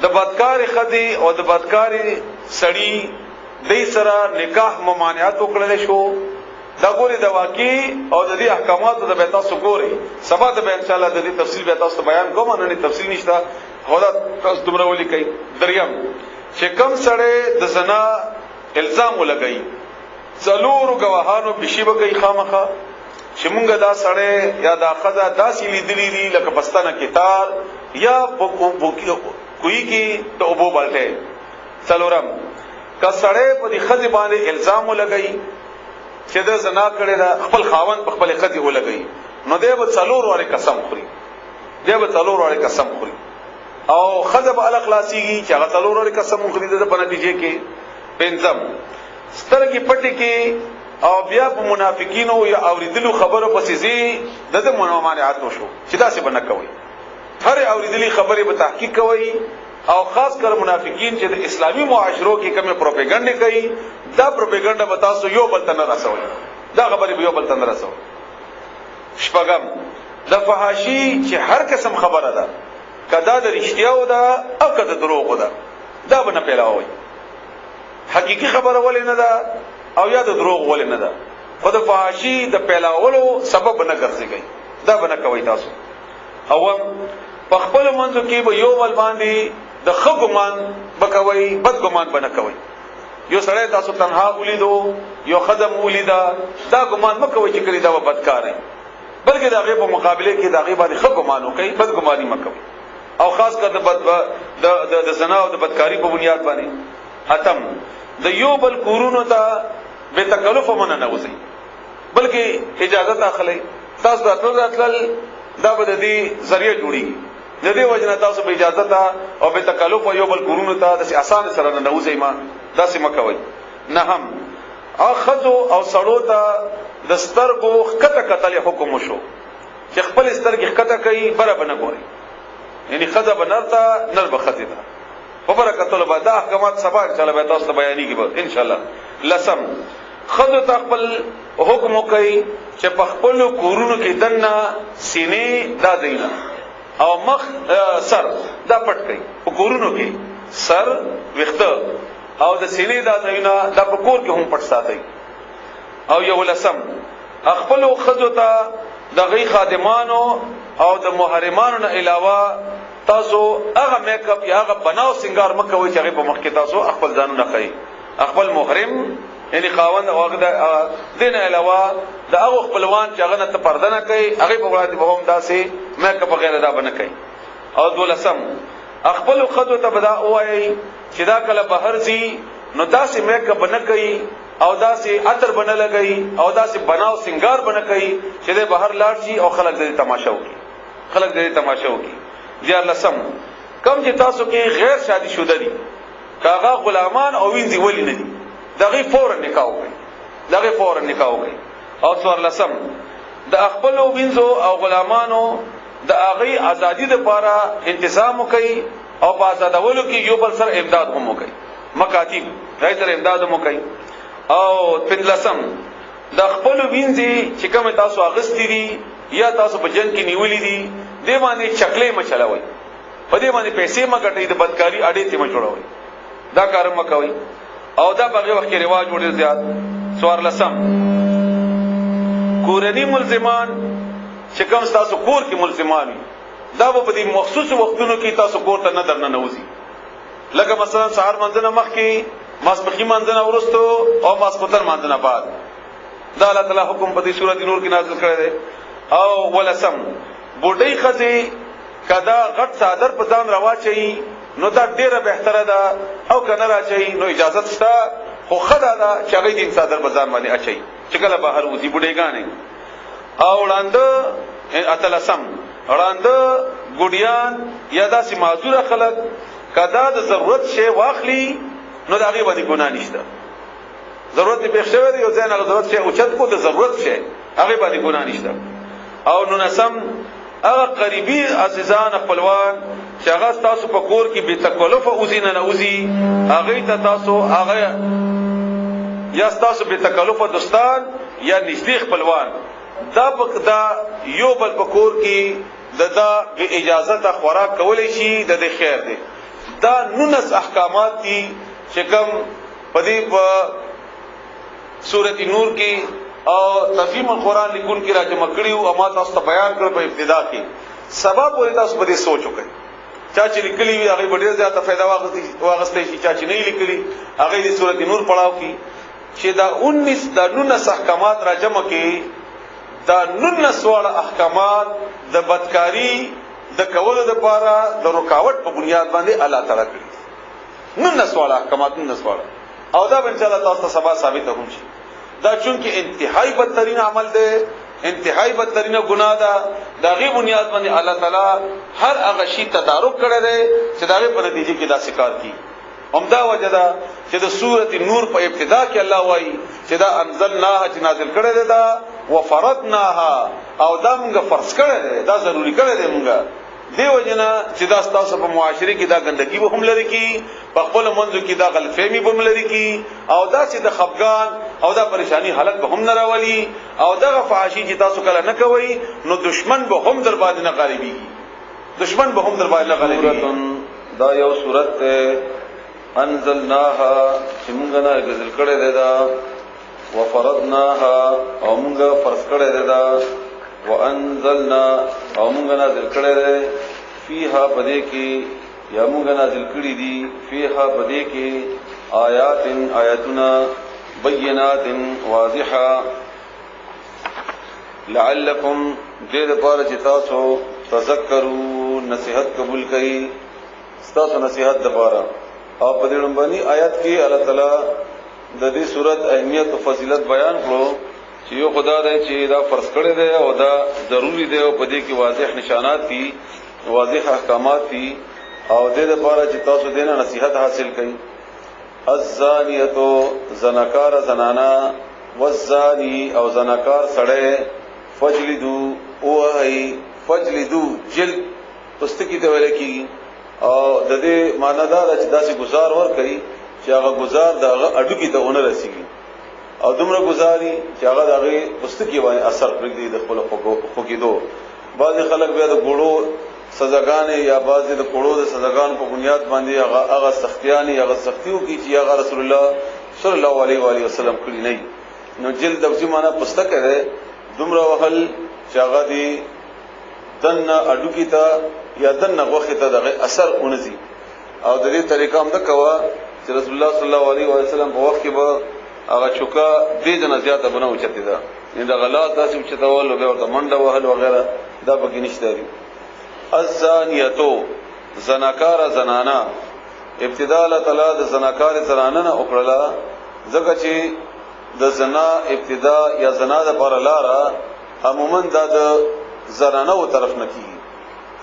د بدکار خدي او د بدکاری سړی د سره نکاح ممانعت وکړل شو دا ګوري د واقعي او د دې احکاماتو د به تاسو ګوري سبا د به ان شاء الله د دې تفصیل به تاسو بیان کوم نه تفصیل نشته خدا تاسو دومره ولي کوي. دریم چې کم سړی د زنا الزام ولګي څلورو گواهانو بشي وکي خامخه چې مونږه دا سړی یا دا خزه داسې لیدلی دي لکه پستانه کتار یا کوئی کی ته اوبو بلټه. څلورم که سړی په دې خزه باندې الزام ولګي چې د زنا کړي دا خپل خاوند په خپل خزه ولګي نو دی به څلور واره قسم خوري، دی به څلور واره قسم خوري او خزه به الاخلاصيږي چې هغه څلور واره قسم خوري د په نتیجه کې. پنځم سترګې پټې کې او بیا په منافقینو یا اوریدلو خبرو پسې زی د ممانعات وشو چې دا څه بنه کوي. هر اوریدلې خبره به تحقیق کوي او خاص کر منافقین چې د اسلامی معاشرو کې کومه پروپاګاندا کوي دا پروپاګاندا به تاسو یو بل ته نه رسوي، دا خبره به یو بل ته نه رسوي. شپږم د فحاشي چې هر قسم خبره ده کدا د رښتیاو ده او کدا دروغ ده دا به نه پیلاوي. حقيقي خبره ولې نه ده او یا د دروغ ولې نه ده، خو د فحاشي د پیلاولو سبب نه ګرځي، دا به نه کوي تاسو. او په خپل منځو کې به یو ول باندې د خګمان بکوي، بد ګمان بنه کوي. یو سړی تاسو تنها ولیدو یو خدم ولیدا دا ګمان مکوي چې کړي دا بدکار دی، بلکې دا غیب په مقابله کې دا غیب باندې خګمان وکي، بد ګماني مکوي او خاص کر د زنا او د بدکاری په بنیاد باندې. اتم د یو بل کورونو ته به تکلف منه نه وځي بلکې اجازه اخلي. تاسو راتل دا به د دې ذریعہ جوړي د دې وجنه تاسو به اجازه ته او به تکلف یو بل کورونو ته د آسان سره نه وځي ما داسې مکوي. نه هم اخذو او سړو ته د سترګو کته قتل حکم شو چې خپل سترګې کته کوي برابر نه ګوري، یعنی خزه بنرتا نر بخته ده په برکت الله بعد احکامات سبا ان شاء الله به تاسو بیانېږي به ان شاء الله. لسم خزه خپل حکم کوي چې په خپل کورونو کې دنه سینې دا دینه او مخ سر دا پټ کوي په کورونو کې سر وخته او د سینې دا دینه دا په کور کې هم پټ ساتي. او یو لسم خپل خزه ته د غي خادمانو او د محرمانو نه علاوه تاسو هغه میک اپ یا هغه بناو سنگار مکوي چې هغه په مخ کې تاسو خپل ځانونه کوي. خپل محرم یعنی خاوند او هغه دین علاوه د هغه خپلوان چې هغه نه پرده نه کوي هغه په وړاندې به هم داسې میک اپ غیر دا بنه کوي. او دولسم خپل خدو ته بدا وایي چې دا کله بهر زی نو داسې میک اپ نه کوي او داسې عطر بنه لګي او داسې بناو سنگار بنه کوي چې د بهر لاړ شي او خلک دې تماشا وکړي، خلک دې تماشا وکړي. دیار لسم کم چې تاسو کې غیر شادي شوده دي کاغه غلامان او وینځي ولی نه دي دغه فورا نکاح وکړي، دغه فورا نکاح وکړي. او څوار لسم د خپل وینځو او غلامانو د هغه ازادي لپاره تنظیم وکړي او په آزادولو کې یو بل سره امداد هم وکړي، مکاتب راځي سره امداد هم وکړي. او پنځلسم د خپل وینځي چې کوم تاسو اغستې دي یا تاسو په جنگ کې نیولې دي دې باندې چکلې مچلوي، په دې باندې پیسې مګټي، د بدکاری اړې ته مچوړوي، دا کار مکوي. او دا په هغه وخت کې رواج وړي زیات. څوار لسم کورنی ملزمان چې کوم تاسو کور کې ملزمان دا په دې مخصوص وختونو کې تاسو کور ته نه درنه نوځي، لکه مثلا سحر منځنه مخ کې ماسپخی منځنه ورستو او ماسپتر منځنه بعد دا الله تعالی حکم په دې سورۃ نور کې نازل کړی دی. او ولسم بوډۍ خزي کدا غټ صادر په ځان رواچي نو دا ډیره بهتره ده او کنه راچي نو اجازه شته، خو خدا دا چې هغه دې صادر په ځان باندې اچي چې کله بهر وځي بوډېګانې. او وړاندې اتلسم وړاندې ګډیان یا داسې معذور خلک کدا د ضرورت شی واخلي نو دا هغه باندې ګناه نشته، ضرورت به شوی دی او ځان هغه ضرورت شی اوچت کو د ضرورت شی هغه باندې ګناه نشته. او نو نسم هغه قریبي عزیزان خپلوان چې هغه تاسو په کور کې به تکلف اوزین نه اوزي هغه ته تاسو هغه یا تاسو به تکلف دوستان یا نږدې خپلوان دا یو بل په کور کې دا به اجازه ته خوراک کولای شي د خیر دی. دا 19 احکامات دي چې کوم په دې سورۃ نور کې او تفهیم القرآن لیکون کی راجمه کړیو او ما تاسو ته بیان کړ په ابتدا کې سبب ورته تاسو په دې سوچ وکړئ چا چې لیکلي وي هغه ډېر زیاته فائدہ واغستې شي، چا چې نه لیکلي هغه د سورۃ نور پڑھاو کی چې دا 19 احکامات را جمع کړي. دا 19 واړه احکامات د بدکاری د کولو لپاره د رکاوټ په بنیاد باندې الله تعالی کړی. 19 واړه احکامات 19 واړه او دا ان شاء الله تاسو ته سبا ثابت هم شي. دا چونکه انتهایی بدترین عمل دی، انتهایی بدترین گناه ده. دا غي بنیاد باندې الله تعالی هر هغه شی تدارک کړی دی چې دا په نتیجه کې دا شکار کی. همدا وجه ده چې د سورۃ نور په ابتدا کې الله وایي چې دا انزلناها چې نازل کړی دی دا وفرضناها او دا موږ فرض کړی دی، دا ضروری کړی دی موږ. دیو جنا چې دا تاسو په معاشري کې دا ګندګي به هم لري کی، په خپل منځو کې دا غلفهمي به هم لري کی، او دا چې د خفقان او دا پریشانی حالت به هم نه راولي، او دا فحاشي چې تاسو کله نه کوي نو دشمن به هم در باندې نه غالبيږي، دشمن به هم در باندې نه غالبيږي. دا یو سورت انزلناها چې موږ نه نازل کړی دی دا، وفرضناها او موږ فرض کړی دی دا، وانزلنا او موږ نازل کړی دی فيها پدې کې یا موږ نازل کړی دي فيها پدې کې آیاتنا بینات واضحه لعلکم دې لپاره چې تاسو تذکروا نصیحت قبول کړئ، تاسو نصیحت لپاره. او په دې لومبني آیات کې الله تعالی د دې صورت اهمیت او فضیلت بیان کړو چې یو خدا دی چې دا فرض کړی دی او دا ضروری دی او په دې کې واضح نشانات دي، واضح احکامات دي، او دې لپاره چې تاسو دینه نصیحت حاصل کړئ. الزانیتو زناکار زنانا والزانی او زناکار سړی فجلدو او هی فجلدو جلد پستکی ته ویل کی. او د دې معنی دا چې داسې گزار ور کوي چې هغه گزار دغه اډو کې ته ونه رسیږي، او دومره گزاري چې هغه دغه پستکی باندې اثر پرېږدي د خپل خوګیدو. بعض خلک بیا د ګړو سزاګانې یا بعض د ګړو د سزاګانو په بنیاد باندې هغه سختیانی هغه سختیو کې چې هغه رسول الله صلی الله علیه و علیه وسلم کړی نه. نو جلد د معنا پستکه ده دومره وهل چې هغه دی دنه اډو کې ته یا دنه غوخه ته دغه اثر اونځي. او د دې طریقه هم د کوا چې رسول الله صلی الله علیه و وسلم په وخت کې به هغه چوکا دې جنا زیاته بنو چته ده، نه د غلط تاسو چې تاول او ورته منډه وهل وغیرہ دا به کې نشته دي. الزانیتو زناکار زنانا ابتدا الله تعالی د زناکار زنانا نه وکړه، ځکه چې د زنا ابتدا یا زنا د پر لاره عموما د زنانه و طرف نه کیږي.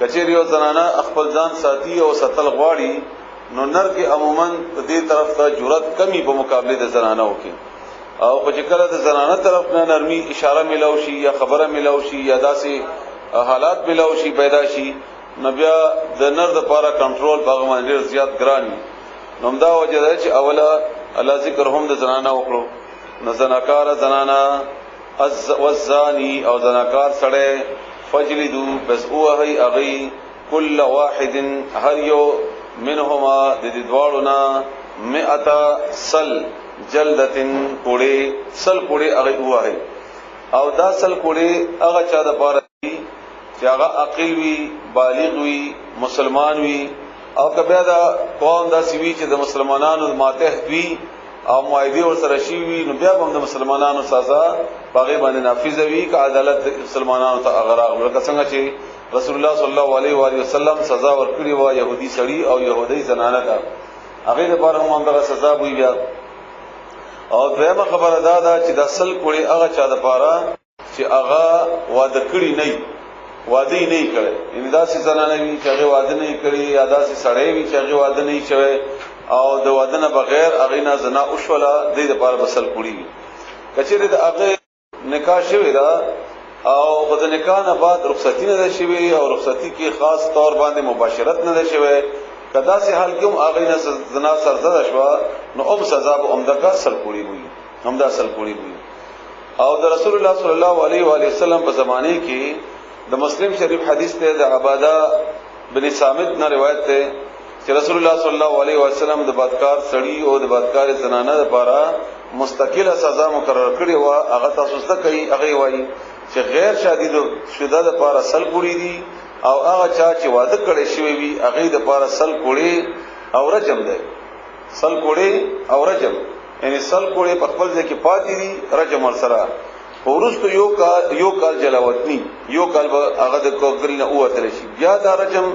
کچېر یو زنانه خپل ځان ساتي او ستل غواړي نو نر کې عموما دې طرف ته جرأت کمی په مقابله د زنانه وکي، او په کله د زنانه طرف نه نرمي اشاره ملاو شي یا خبره ملاو شي یا داسې حالات ملاو شي پیدا شي نو بیا د نر د پاره کنټرول باغ باندې ډیر زیات ګراني. نو دا وجه ده چې اوله الله ذکر هم د زنانه وکړو. نو زناکار زنانا والزانی او زناکار سړی فجلدو بس اوهی اغی کل واحد هر یو منهما د دې دواړو نه 100 سل جلدتن کوړي سل کوړي اغی اوهی. او دا سل کوړي هغه چا د پاره چې هغه عاقل وي، بالغ وي، مسلمان وي، او کبه دا قوم دا سوي چې د مسلمانانو ماتحت وي او معاهده ور سره شي وي نو بیا هم د مسلمانانو سزا باغې باندې نافذ وي که عدالت مسلمانانو ته اغراق ورکه څنګه چې رسول الله صلی الله علیه و علیه وسلم سزا ورکړي و يهودي سړي او يهودي زنانه ته هغه لپاره هم دغه سزا وي. بیا او دغه خبره ده چې د اصل کوړي هغه چا د پاره چې هغه واده کړی نه واده نه کړي، ان داسې زنانه وي چې هغه واده نه کړي یا داسې سړی وي چې هغه واده نه شوی او د واده نه بغیر هغه نه زنا او شولا د دې لپاره بسل کوړي. کچېره د هغه نکاح شوی دا او په نکاح نه بعد رخصتی نه شوی او رخصتی کې خاص طور باندې مباشرت نه شوی، کدا سه حال کوم هغه نه زنا سرزده شو نو هم سزا به عمدہ سل کوړي وي، عمدہ سل کوړي وي. او د رسول الله صلی الله علیه و علیه وسلم په زمانه کې د مسلم شریف حدیث ته د عباده بن صامت نه روایت ده چې رسول الله صلی الله علیه وسلم د بدکار سړی او د بدکار زنانه لپاره مستقله سزا مقرر کړی و. هغه تاسو ته کوي هغه وایي چې غیر شادي شوده لپاره سل کوړي دي او هغه چا چې واده کړی شوی وي هغه د پاره سل کوړي او رجم دی سل کوړي او رجم یعنی سل کوړي په خپل ځای کې پاتې دي رجم ورسره ورستو یو کال جلاوطنی یو کال به هغه د کوګل نه اوتل شي بیا دا رجم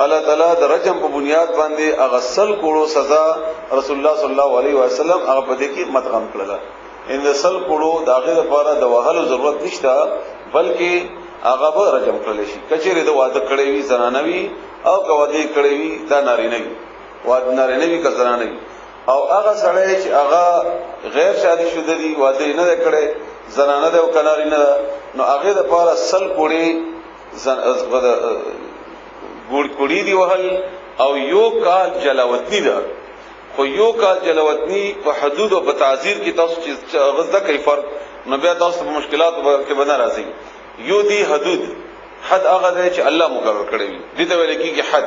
الله تعالی د رجم په بنیاد باندې هغه سل کوړو سزا رسول الله صلی الله علیه وسلم هغه په دې کې مدغم کړل ان سل کوړو داغه لپاره د وهلو ضرورت نشته بلکې هغه به رجم کړل شي کچېره د واده کړي وي زنانه وي او کواده کړي وي دا نارینه وي واده نارینه وي که زنانه وي او هغه سړی چې هغه غیر شادي شوه دي واده نه کړي زنانه ده او کناری نه نو هغه د پاره سل کوړي ګوړ کوړي دی وهل او یو کال جلاوطنی ده خو یو کال جلاوطنی په حدود او په تعذير کې تاسو چې غزه کوي فرق نو بیا تاسو په مشکلات کې بنا راځي یو دی حدود حد هغه دی چې الله مقرر کړی وي دې ته ویل کېږي حد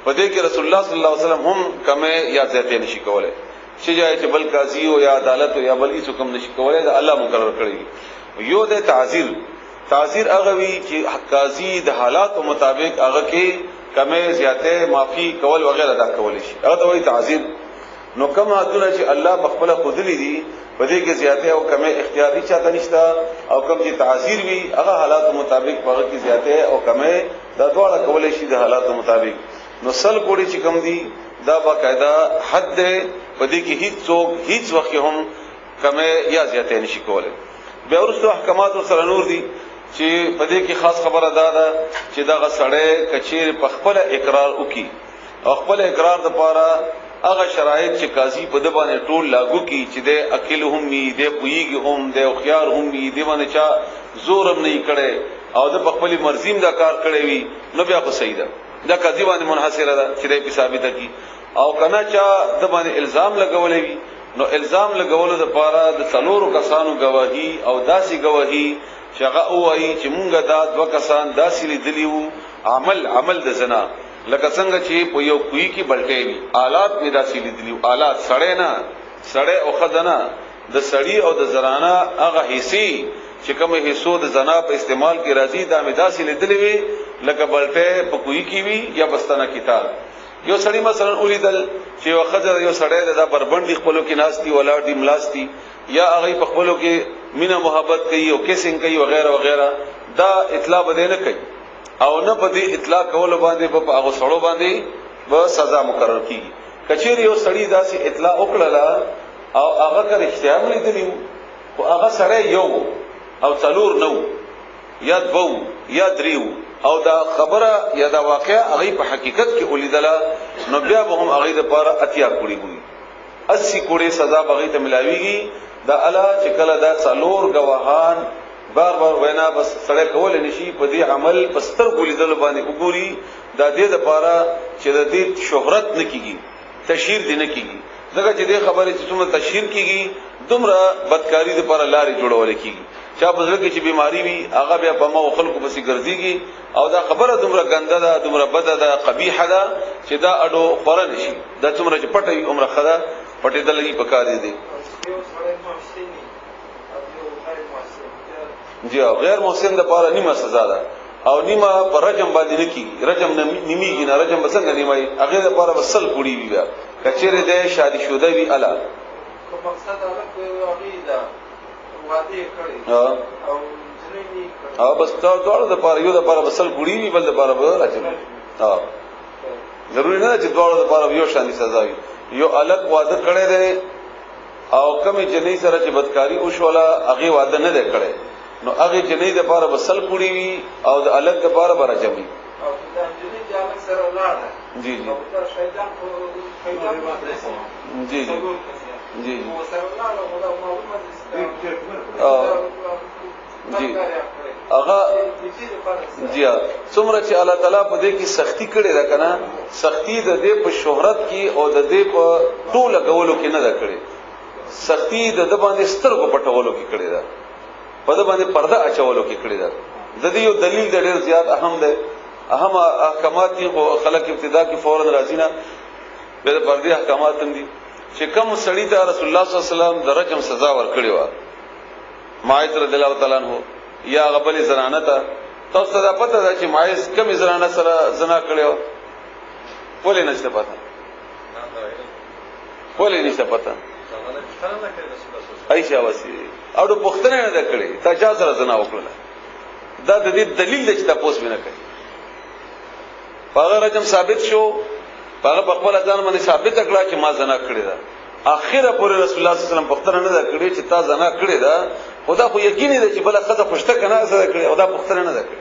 په دې کې رسول الله صلی الله علیه وسلم هم کمه یا زیاتې نشي کولای چې جای چې بل قاضي او یا عدالت او یا بل هیڅ حکم نشي کولای دا الله مقرر کړی یو د تعذير هغه وی چې قاضي د حالات مطابق هغه کې کمه زیاتې معافي کول وغیرہ دا کول شي هغه ته وایي تعذير نو کوم حدونه چې الله بخپله خودلی دي په دې کې زیاتې او کمه اختیاري چاته نشته او کوم چې تعذير وی هغه حالات مطابق هغه کې زیاتې او کمه دا ډول کول شي د حالات مطابق نو سل کوړي چې کم دي دا باقاعده حد ده په دې کې هیڅ وخت هم کمه یا زیاتې نشي کولای بیا ورسره احکامات سره نور دي چې په دې کې خاص خبره ده چې دا غسړې کچیر په خپل اقرار وکي او خپل اقرار د پاره هغه شرایط چې قاضي په د باندې ټول لاگو کی چې د عقل هم می د پویږي هم د خيار هم می د باندې چا زورم نه کړي او د خپل مرزیم دا کار کړی وي نو بیا خو صحیح ده دا قاضي باندې منحصره ده چې د ثابته کی او کنا چا د باندې الزام لګولې وي نو الزام لګولو د پاره د څلورو کسانو گواهی او داسي گواهی چې هغه وایي چې مونږه دا دوه کسان داسي لیدلیو عمل د زنا لکه څنګه چې په یو کوی کې بلټې وي آلات می داسي لیدلیو آلات سړې نه سړې او خدانه د سړی او د زنانه هغه حصي چې کومه حصو د زنا په استعمال کې راځي دا می داسي لیدلې وي لکه بلټې په کوی کې وي یا بستانه کتاب یو سړی مثلا اولیدل چې یو خضر یو سړی د بربندي خپلو کې ناشتي ولاړ دي ملاستی یا هغه په خپلو کې مینا محبت کوي او کیسینګ کوي وغیرہ وغیرہ دا اطلاع بده نه کوي او نه په دې اطلاع کول باندې په هغه سړو باندې به سزا مقرر کیږي کچېری یو سړی داسې اطلاع وکړه او هغه کر اختیار لیدلی او هغه سړی یو او څلور نو یا دو یا دریو او دا خبره یا دا واقعا هغه په حقیقت کې ولیدله نو بیا به هم هغه لپاره اتیا کوړي وي 80 کوړي سزا به ته ملاويږي دا الا چې کله دا څلور گواهان بار وینا بس سره کول نشي په دې عمل پستر ولیدل باندې وګوري دا دې لپاره چې د دې شهرت نکېږي تشهیر دي نکېږي ځکه چې دې خبره چې څومره تشهیر کیږي دومره بدکاری لپاره لارې جوړول کیږي چا بزرګ کې چې بیماری وي هغه بیا په ما خلکو پسې ګرځيږي او دا خبره دومره ګنده ده دومره بده ده قبیحه ده چې دا اډو خور نشي دا څومره چې پټي عمره خدا پټې دلې پکاري دي جی غیر محسن د پاره نیمه سزا ده او نیمه پر رجم باندې نه کیږي رجم نیمیږي نه رجم بسنګ نیمای هغه د پاره وصل کوړي وي بیا کچېره ده شادي شوده وی الا کو مقصد هغه کوي دا واده کړی او جنې او بس تا ډول د پاره یو د پاره وصل کوړي وي بل د پاره به رجم ها ضروري نه چې ډول د پاره یو شان سزا وي یو الګ واده کړي ده او کمی جنې سره چې بدکاری او شولا هغه واده نه ده کړي نو هغه جنې د پاره وصل کوړي وي او د الګ د پاره برجمي او دا جنې چې هغه سره ولاړه جی او دا شیطان جی جی او سره ولاړه او دا معلومات جی هغه جی څومره چې الله تعالی په دې کې سختی کړې ده کنه سختی د دې په شهرت کې او د دې په ټول غولو کې نه ده کړې سختی د باندې سترګو پټولو کې کړې ده په د باندې پرده اچولو کې کړی ده د دې یو دلیل د ډېر زیات اهم ده اهم احکامات دي خو خلک ابتدا کې فورا راځي نه به د پردي احکامات هم دي چې کوم سړی ته رسول الله صلی الله علیه وسلم د رجم سزا ورکړي و مایت رضی الله تعالی عنہ یا غبل زنانه ته تاسو ته پته ده چې مایز کم زنانه سره زنا کړو ولې نشته پته ولې نشته پته عائشہ وسی او د پښتنه نه کړې تا چا سره زنا وکړه دا د دې دلیل دی چې تاسو نه کوي هغه رقم ثابت شو هغه په خپل ځان باندې ثابت کړه چې ما زنا کړې ده اخره پر رسول الله صلی الله علیه وسلم پښتنه نه کړې چې تا زنا کړې ده خدا خو یقین دی چې بل څه خوشته کنه سره کړې خدا پښتنه نه کړې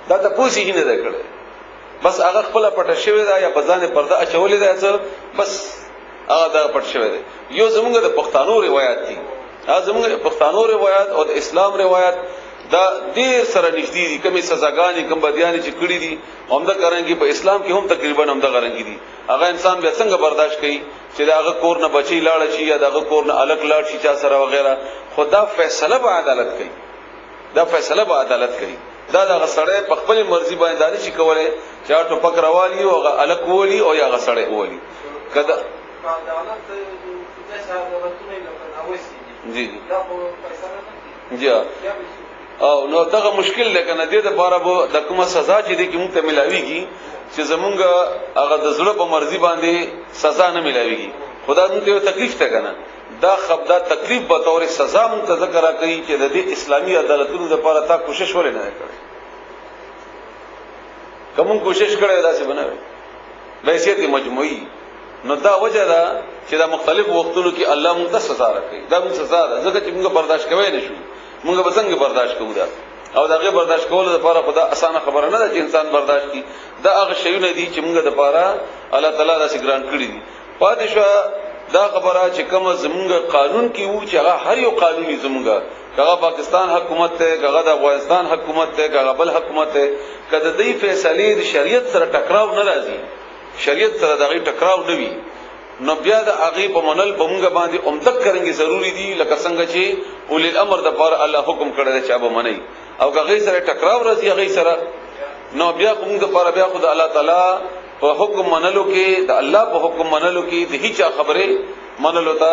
دا ته پوسی نه ده کړې بس هغه خپل پټه شوی دا یا بزانه پرده اچولې ده بس هغه دا پټ شوی دی یو زمونږ د پښتنو روایت دي هغه زمونږ د پښتنو روایت او د اسلام روایت دا ډیر سره نږدې دي کومې سزاګانې کوم بدیانې چې کړې دي همدا کرانګي په اسلام کې هم تقریبا همدا غرانګي دي هغه انسان به څنګه برداشت کوي چې داغه کور نه بچي لاړ شي یا داغه کور نه الګ لاړ شي چا سره وغیرہ خدا فیصله به عدالت کوي دا فیصله به عدالت کوي دا دغه سړی په خپل مرزي باندې دانه شي کولای چې ټوپک راوالي او هغه الګ وولي او هغه سړی وولي کدا عدالت د عدالتونه نه وسی جی دا په فیصله نه جی او نو دغه مشکل لکه نه دي د بارا به د کومه سزا چې دي کوم ته ملاويږي چې زمونږ هغه د زړه په مرزي باندې سزا نه ملاويږي خدا دې ته تکلیف ته کنه دا خبره تکلیف به تور سزا مون ته ذکر کوي چې د دې اسلامي عدالتونو لپاره تا کوشش ولې نه کړې کوم کوشش کړې دا څه بنوي حیثیت مجموعي نو دا وجه ده چې دا مختلف وختونو کې الله مون ته سزا راکړي دا مون سزا ده ځکه چې موږ برداشت کوی نه شو موږ به څنګه برداشت کوو دا او دا غي برداشت کول لپاره خدا اسانه خبره نه ده چې انسان برداشت کی دا هغه شیونه دي چې موږ لپاره الله تعالی دا سګران کړی دي پادشاه دا خبره چې کوم زمونږ قانون کې وو چې هغه هر یو قانوني زمونږ هغه پاکستان حکومت ته هغه د افغانستان حکومت ته هغه بل حکومت ته کله دې فیصله د شریعت سره ټکراو نه راځي شریعت سره دغه ټکراو نه وي نو بیا د هغه په منل په موږ باندې عمدک کرنګي ضروری دي لکه څنګه چې اول الامر د پر الله حکم کړی چې به منئ او هغه سره ټکراو راځي هغه سره نو بیا موږ د پر بیا خدای الله تعالی په حکم منلو کې د الله په حکم منلو کې د هیڅ خبره منلو ته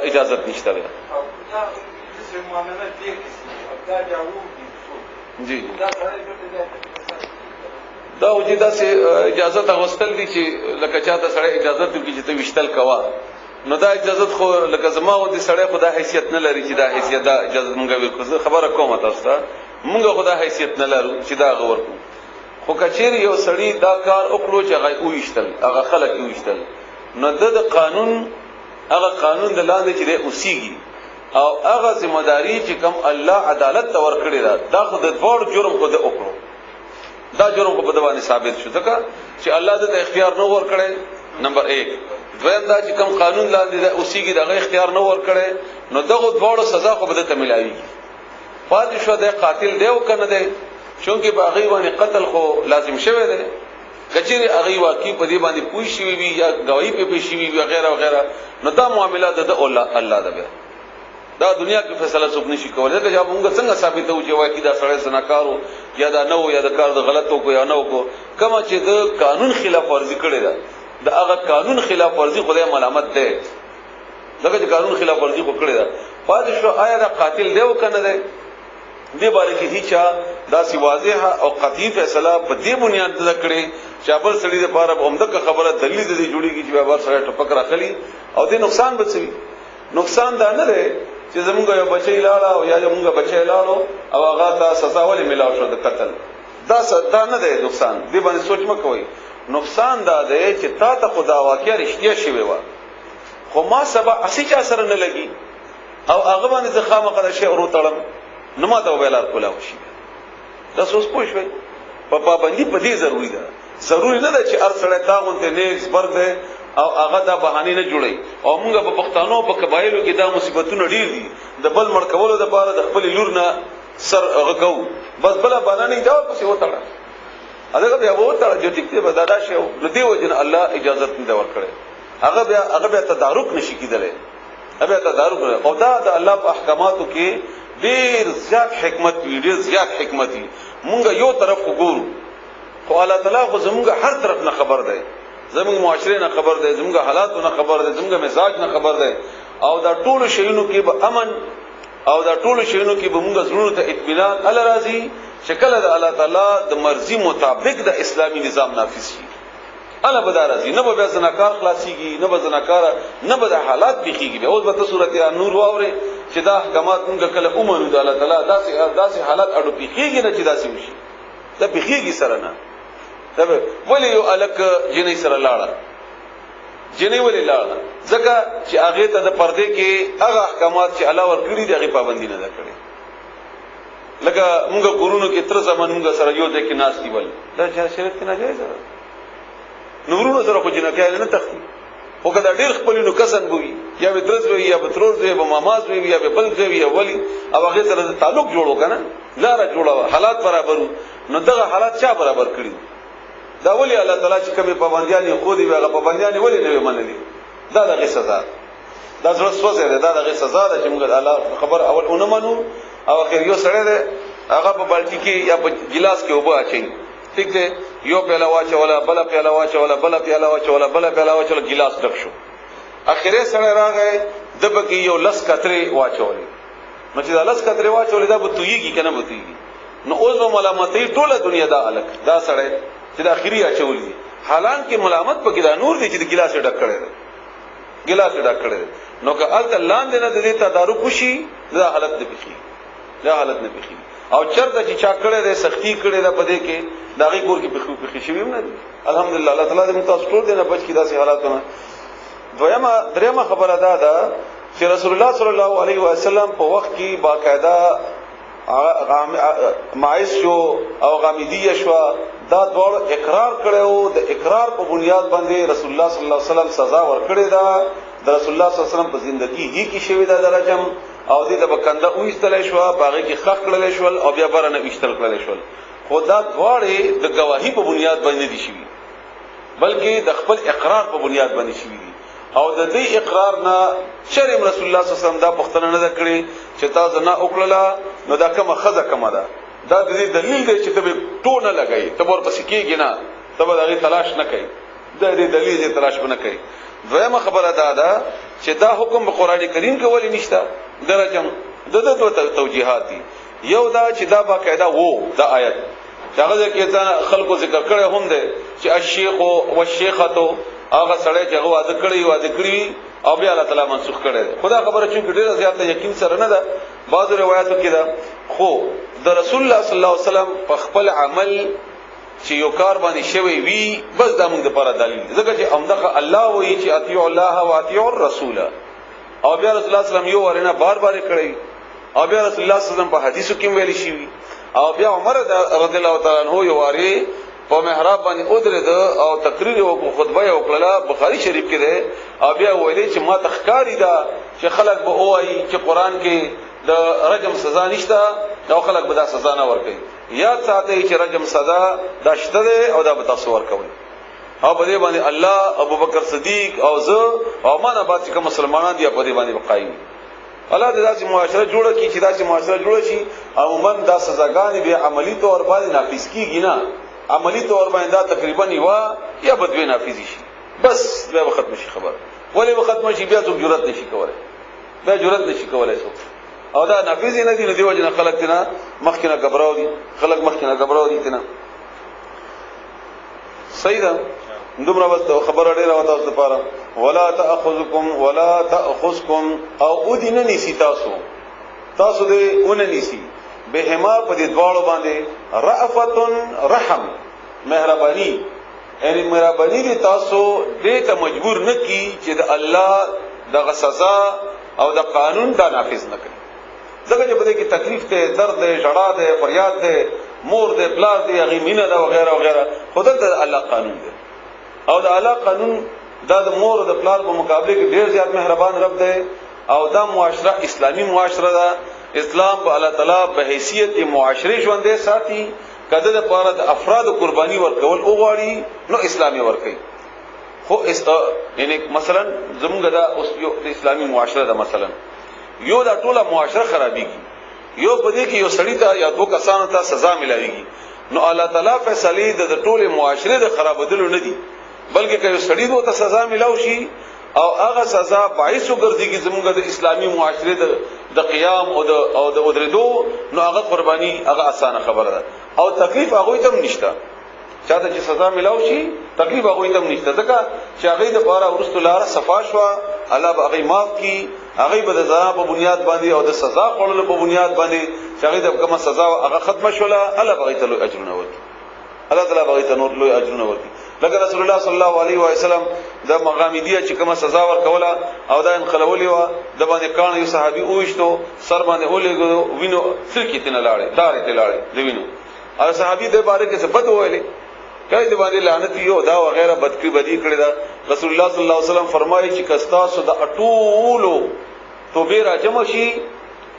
اجازه نشته ده جی دا وجدا سے اجازه تغستل دي چې لکه چاته سره اجازه ته چې ته وشتل کوا نو دا اجازه خو لکه زما او دي سره خدا حیثیت نه لري چې دا حیثیت دا اجازه مونږه ورکړو خبره کومه تاسو ته مونږه خدا حیثیت نه لرو چې دا غور کو خو کچېری یو سړی دا کار وکړو چې هغه وشتل هغه خلک وشتل نو د قانون هغه قانون د لاندې چې اوسېږي او هغه ذمہ داری چې کوم الله عدالت تور کړی دا خو د ډور جرم خو د وکړو دا جرم په بدوانه ثابت شو ځکه چې الله د اختیار نه ور کړی نمبر 1 دویم دا چې کوم قانون لاندې اوسېږي دغه اختیار نه ور کړی نو دغه ډور سزا خو به ته ملایي پاتې شو د قاتل دی او کنه دی چونکه باغی باندې قتل خو لازم شوی دی کچېری هغه واقعي په دې باندې پوي شي وي یا گواہی په پیشي وي وغیرہ وغیرہ نو دا معاملات د الله دا بیا دا دنیا کې فیصله څوک نشي کولای دا چې موږ څنګه ثابتو چې واقعي دا سړی زناکارو یا دا نو یا د کار د غلطو کو یا نو کو کما چې د قانون خلاف ورزي کړی دا د هغه قانون خلاف ورزي خدای ملامت ده دغه چې قانون خلاف ورزي کو کړی دا پاتې شو آیا دا قاتل دی او کنه دی دې باندې کې هیڅ داسې واضحه او قطعي فیصله په دې بنیاد ده کړی چې بل سړي د لپاره عمدک خبره دلیل دې جوړیږي چې بار سره ټپک راخلي او دې نقصان بچوي نقصان دا نه دی چې زمونږ یو بچی لاړه او یا زمونږ بچی لاړو او هغه ته سزا ولې ملاو شو د قتل دا نه دی نقصان دې باندې سوچ مکوئ نقصان دا دی چې تا ته خدا واقعیا رښتیا شوی و خو ما سبا اسی چا سره نه لګي او هغه باندې ځخامه قدر شی ورو تړم نو ما ته ویلار کولا وشي دا سوس پوښوي په پابندي په دې ضروری نه ده چې ارسله تاغونته نیکس برده او هغه دا بهانه نه جوړي او موږ په پښتنو په قبایلو کې دا مصیبتونه ډیر دي د بل مړ کولو لپاره د خپل لور نه سر هغه کو بس بل باندې نه جواب څه وته هغه بیا وته چې ټیک ته بدادا شو نو دی وجن الله اجازه نه ورکړي هغه بیا تدارک نشي کېدلی هغه تدارک او دا د الله په احکاماتو کې ډیر زیات حکمت وی ډیر زیات حکمت وی مونږ یو طرف وګورو خو الله تعالی خو زمونږ هر طرف نه خبر دی زمونږ معاشره نه خبر دی زمونږ حالات نه خبر دی زمونږ مزاج نه خبر دی او دا ټول شیونو کې به امن او دا ټول شینو کې به موږ زړونو ته اطمینان ال راځي چې کله د الله تعالی د مرزي مطابق د اسلامي نظام نافذ شي الا بدار راځي نه به زناکار خلاصيږي نه به زناکار نه به د حالات بيخيږي اوس به سورته نور واوري چې دا احکامات موږ کله اومنو د الله تعالی داسې حالات اډو بيخيږي نه چې داسې وشي دا بيخيږي سره نه دا ولې یو الک جنې سره لاړه جنې ولې لاړه ځکه چې هغه ته د پردې کې هغه احکامات چې الله ورکړي دي هغه پابندي نه کړي لکه موږ کورونو کې تر زمان موږ سره یو ځکه ناس دی ول دا چې شریعت کې ناجایز ده نورونو سره خو جنہ کې نه تختی او کله ډیر خپل نو کسن بوي یا به درز وي یا به ترور وي یا به ماماز وي یا به بل وي یا ولی او هغه سره تعلق جوړو کنه لار جوړو حالات برابرو نو دغه حالات چا برابر کړی دا ولی الله تعالی چې کومه پابندیان خو دی هغه پابندیان ولی نه منلي دا دغه سزا دا زړه سوځي دا دغه سزا ده چې موږ الله خبر اول اونم منو او اخر یو سره ده هغه په بالټي کې یا په ګلاس کې وبا اچي ٹھیک ده یو پیاله واچولا بل پیاله واچولا بل پیاله واچولا بل پیاله واچولا ګلاس ډک شو اخره سره راغی دبه کې یو لس کتري واچولې نو چې لس کتري واچولې دا به تویږي کنه به تویږي نو اوس به ملامتي ټوله دنیا دا الک دا سره چې د اخري اچولې حالانکه ملامت پکې دا نور دي چې د ګلاس ډک کړي ګلاس ډک کړي نو که الته لاندې نه د دې تدارک وشي دا حالت نه بخي دا حالت نه بخي او چرته چې چا کړي ده سختی کړي ده پدې کې داغي کور کې بخي شوی نه الحمدلله الله تعالی دې متاسف ټول دې نه بچ کی داسې حالاتونه درېمه خبره ده چې رسول الله صلی الله علیه وسلم په وخت کې باقاعده مایس شو او غامیدیه شو دا ډول اقرار کړو د اقرار په بنیاد باندې رسول الله صلی الله علیه وسلم سزا ورکړې ده د رسول الله صلی الله علیه وسلم په ژوندۍ هی کې شوی ده درجم او دې د بکنده وېستل شو باغې کې خخ کړل شو او بیا برنه وېستل کړل شو خدا دواړه د گواهی په بنیاد باندې دي شوی بلکې د خپل اقرار په بنیاد باندې شوی دي او د دې اقرار نه شرم رسول الله صلی الله علیه وسلم دا پختنه نه کړی چې تاسو نه وکړه نو دا کومه خزه کومه ده دا د دې دلیل دی چې ته ټول نه لګای ته ور پسې کېږي نه ته به دا تلاش نه کوي دا دې دلیل دې تلاش نه کوي دویمه خبره ده چې دا حکم په قران کریم کې ولې نشته درجم د توجیهات دي یو دا چې دا باقاعده وو دا آیت هغه کې ځان خلکو ذکر کړي هم ده چې الشیخ او الشیخه هغه سړی چې هغه واده کړی او بیا الله تعالی منسوخ کړي خدا خبره چې ډیره زیاته یقین سره نه ده بعض روایتو کې ده خو د رسول الله صلی الله علیه وسلم په خپل عمل چې یو کار باندې شوی وی بس دا موږ لپاره دلیل ځکه چې امدغه الله وایي چې اطیع الله و اطیع الرسول او بیا رسول الله صلی الله علیه وسلم یو ورنه بار کړی او بیا رسول الله صلی الله علیه وسلم په حدیثو کې ویل شي او بیا عمر رضی الله تعالی عنہ یو واری په محراب باندې ودرېد او تقریر او خطبه وکړه بخاری شریف کې ده او بیا ویلي چې ما تخکاری ده چې خلک به وایي چې قران کې د رجم سزا نشته او خلک به دا سزا نه ورکړي یاد ساتي چې رجم سزا دا شته او دا به تاسو ورکوي او په دې باندې الله ابوبکر صدیق او زه او مانه بعد چې کوم مسلمانان دي په دې باندې وقایي الله دې داسې معاشره جوړه کړي چې داسې معاشره جوړه شي عموما دا سزاګانې به عملی تور باندې نافذ کیږي نه عملی تور باندې دا تقریبا یوا یا بدوی نافذ شي بس بیا ختم شي خبر ولې ختم شي بیا څوک جرأت نشي کولای بیا جرأت نشي کولای څوک او دا نافذ نه دي نو دیو جن خلق تنا مخکنه غبراو دي خلق مخکنه غبراو دي تنا صحیح ده دومره بس خبر اړه راوته اوس لپاره ولا تاخذكم او ودین نسی تاسو دې اون نسی بهما په دې دواړو باندې رأفتن رحم مهرباني یعنی مهرباني دې تاسو دې ته مجبور نه کی چې د الله دغه سزا او د قانون دا نافذ نه کړي ځکه چې په دې کې تکلیف ته درد ده جړا ده فریاد ده مور ده پلار ده غیمینه ده وغیرہ وغیرہ خدای ته الله قانون ده او د الله قانون دا د مور او د پلار په مقابله کې ډیر زیات مهربان رب ده او دا معاشره اسلامی معاشره ده اسلام په الله تعالی په حیثیت د معاشري ژوندې ساتي کده د پاره د افراد قرباني ورکول او غواړي نو اسلامي ورکي خو یعنی مثلا زموږ دا اوس یو اسلامي معاشره ده مثلا یو دا ټوله معاشره خرابيږي یو په دې کې یو سړی ته یا دوه کسانو ته سزا ملایږي نو الله تعالی فیصله د ټوله معاشره د خرابېدلو نه دي بلکې که یو سړی ته سزا ملاوي شي او هغه سزا باعث وګرځي زموږ د اسلامي معاشره د قیام او د ودریدو نو هغه قرباني هغه اسانه خبره ده او تکلیف هغه ته نشته چاته چې سزا ملاو شي تکلیف هغه ته نشته ځکه چې هغه د پاره ورستو لار صفا شو الله به هغه معاف کی هغه به د زنا په بنیاد باندې او د سزا خورلو په بنیاد باندې چې هغه د کومه سزا هغه ختمه شوله الله به ته لوی اجرونه ورکړي الله تعالی به ته نور لوی اجرونه ورکړي لکه رسول الله صلی الله علیه و سلم د مغامدیه چې کومه سزا ورکوله او دا انقلابولې و د باندې کان یو صحابي اوښتو سر باندې اولېګو وینو سرکی تنه لاړې دارې ته لاړې د وینو او صحابي د باره کې څه بد ویلې کله د باندې لعنت یو دا وغیرہ بدی کړی دا رسول الله صلی الله علیه وسلم فرمایي چې کستا سو د اټولو توبه را جمع شي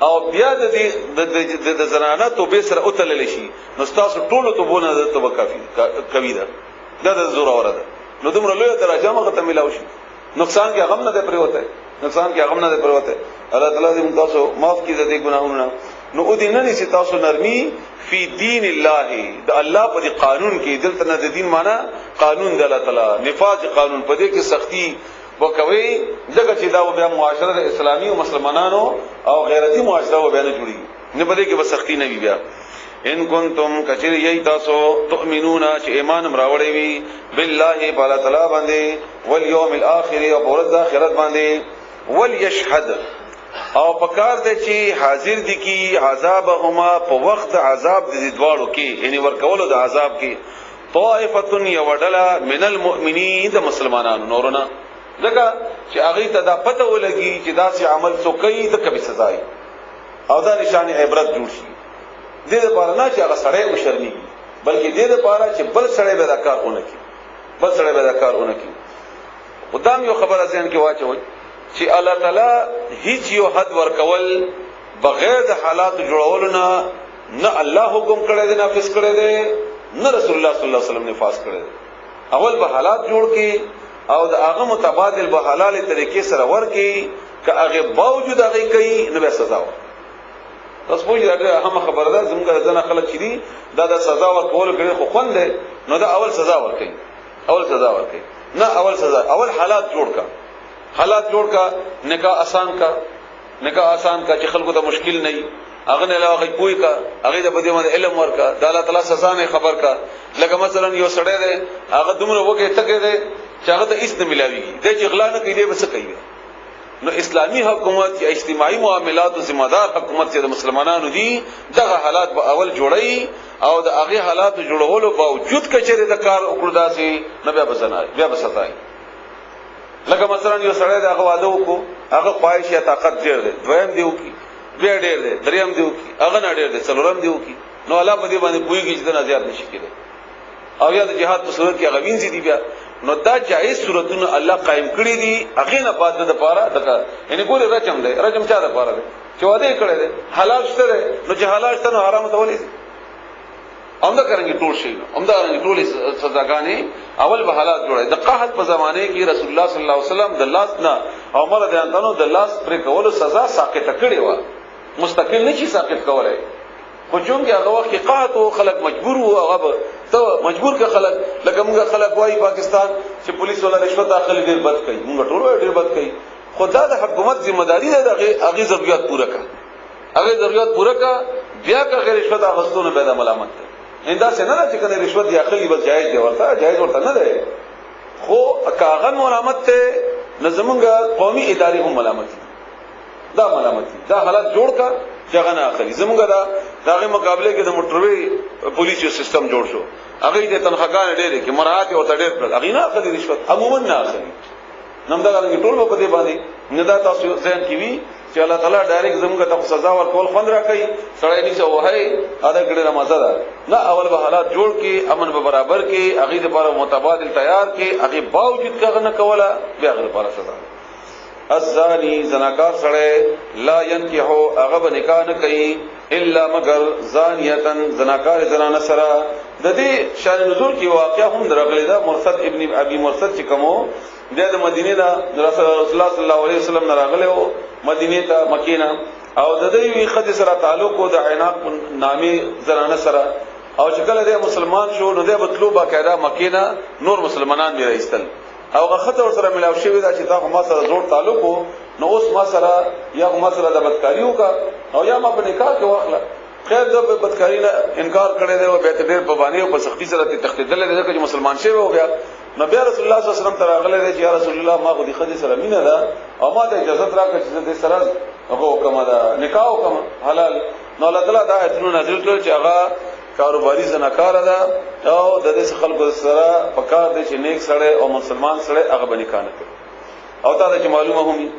او بیا د زنانه توبه سره اوتلل شي نو تاسو ټولو توبونه د توبه کافي کوي دا د زور اوره نو دومره لوی درجه مغه ته ملاوي شي نقصان کې غم نه دی پریوته الله تعالی دې تاسو معاف کړي د ګناهونو نو او دین نه چې تاسو نرمي فی دین الله د الله په قانون کې دلته نه د دین معنی قانون د الله تعالی نفاذ قانون په دې کې سختی وکوي دغه چې دا بیا معاشره اسلامي او مسلمانانو او غیرتی معاشره و بیا نه جوړي نه په دې کې به سختی نه وي بیا ان کنتم کچری یی تاسو تؤمنون چې ایمان راوړی وي بالله تعالی تعالی باندې والیوم الاخر او ورځ د آخرت باندې وليشهد او پکار دې چې حاضر دي کی عذابهما په وخت عذاب دې دواړو کې یعنی ورکول د عذاب کې طائفه یودلا من المؤمنین د مسلمانانو نورونه ځکه چې هغه ته دا پته ولګي چې دا سي عمل څوکۍ د کبي سزا او دا نشانه عبرت جوړ شي دې لپاره نه چې هغه سړی مشرني بلکې دې لپاره چې بل سړی به دا کارونه کوي قدام یو خبره ځین کې واچوي چې الله تعالی هیڅ یو حد ورکول بغیر د حالات جوړول نه الله حکم کړی دی نافذ کړی دی نه رسول الله صلی الله علیه وسلم نافذ کړی دی اول به حالات جوړ کی او د هغه متبادل به حلال طریقې سره ورکی که هغه باوجود هغه کوي نو به سزا ورکړي تاسو په دې اړه هم خبردار زموږ ځنه خلک چې دي دا د سزا ورکول کوي خو خوند دی نو دا اول سزا ورکړي نه اول حالات جوړ کا نکاح آسان کا چې خلکو ته مشکل نه وي هغه نه لاغي کوی کا هغه د بده باندې علم ورکا د الله تعالی سزا نه خبر کا لکه مثلا یو سړی دی هغه دومره وګه تکي دی چې هغه ته هیڅ نه ملاويږي د اغلا نه کوي دی بس کوي نو اسلامی حکومت یا اجتماعي معاملات او ذمہ دار حکومت چې د مسلمانانو دي دغه حالات به اول جوړي او د هغه حالات جوړولو باوجود کچره د کار وکړو داسي نه بیا بسنای بیا بساتای لکه مثلا یو سړی دغه واده وکړو هغه خواهش یا طاقت ډیر دی دویم دیو کی بیا ډیر دی دریم دیو کی هغه نه ډیر دی څلورم دیو کی نو الله په دې باندې کوئی چې نه زیات نشي کېده او یا د جهاد په صورت کې هغه وینځي دی بیا نو دا جایز صورتونه الله قائم کړی دي هغه نه پاتې د پاره دغه یعنی ګوره رجم چا د پاره دی چې واده کړی دی حلال شته نو چې حلال شته نو حرام ته ولې اومدا کرانګي ټول شي اومدا کرانګي ټول سزاګانې اول به حالات جوړه د قحط په زمانه کې رسول الله صلی الله علیه وسلم د لاس نه عمر د انتانو د لاس پر کولو سزا ساقط کړي و مستقل نشي ساقط کولای خو چون کې هغه وخت قحط او خلک مجبور وو هغه ته مجبور کې خلک لکه موږ خلک وایي پاکستان چې پولیس ولا رشوت اخلي ډیر بد کوي موږ ټول ډیر بد کوي خدا د حکومت ذمہ داری ده هغه ضرورت پوره کا بیا که غیر رشوت اخستونه پیدا ملامت ده انده څنګه چې کنه رشوت دی اخلي بس جایز دی ورته نه ده خو کاغذ ملامت ته نظمونګه قومي ادارې هم ملامت دا حالت جوړ کا څنګه نه اخلي زمونږ داغه مقابله کې د موټروي پولیس یو سیستم جوړ شو هغه د تنخواګان ډېرې کې مراعات او تډېر کړ هغه نه اخلي رشوت عموما نه اخلي نمدا غره ټول په دې باندې نه دا تاسو ځین کې وی چې الله تعالی ډایرکټ زموږ ته سزا ورکول خوند راکړي سړی نشي وای ادا کړي مزه ده نه اول به حالات جوړ کې امن به برابر کې هغه لپاره متبادل تیار کې هغه باوجود کغه نه کوله بیا هغه لپاره سزا الزانی زناکار سړی لا ينكحو هغه به نکاح نه کوي الا مگر زانیتن زناکار زنانه سره د دې شان نزول کې واقعا هم درغلی دا مرثد ابن ابي مرثد چې کومو د مدینه دا رسول الله صلی الله علیه وسلم راغله او مدینه ته مکینه او د دې وی خد سره تعلق او د عیناق نامي زنانه سره او چې کله د مسلمان شو نو د مطلوبه کړه مکینه نور مسلمانان دی راځتل او هغه خطر سره ملاو شوی دا چې تا ما سره زوړ تعلق وو نو اوس ما سره یا ما سره د بدکاری وکا او یا ما په نکاح کې واخله خیر د بدکاری نه انکار کړی دی او به ډېر په باندې او په سختی سره تختیدل دی چې مسلمان شوی و بیا نبی رسول الله صلی الله علیه وسلم ته راغله دی چې یا رسول الله ما خو دې خدي سره مینه ده او ما ته اجازه راکړه چې دې سره هغه کومه ده نکاح وکم حلال نو الله تعالی دا ایتونه نازل کړ چې هغه کاروباري زناکار ده او د دې خلکو سره پکار دي چې نیک سره او مسلمان سره هغه باندې کانه کوي او تا ته معلومه همي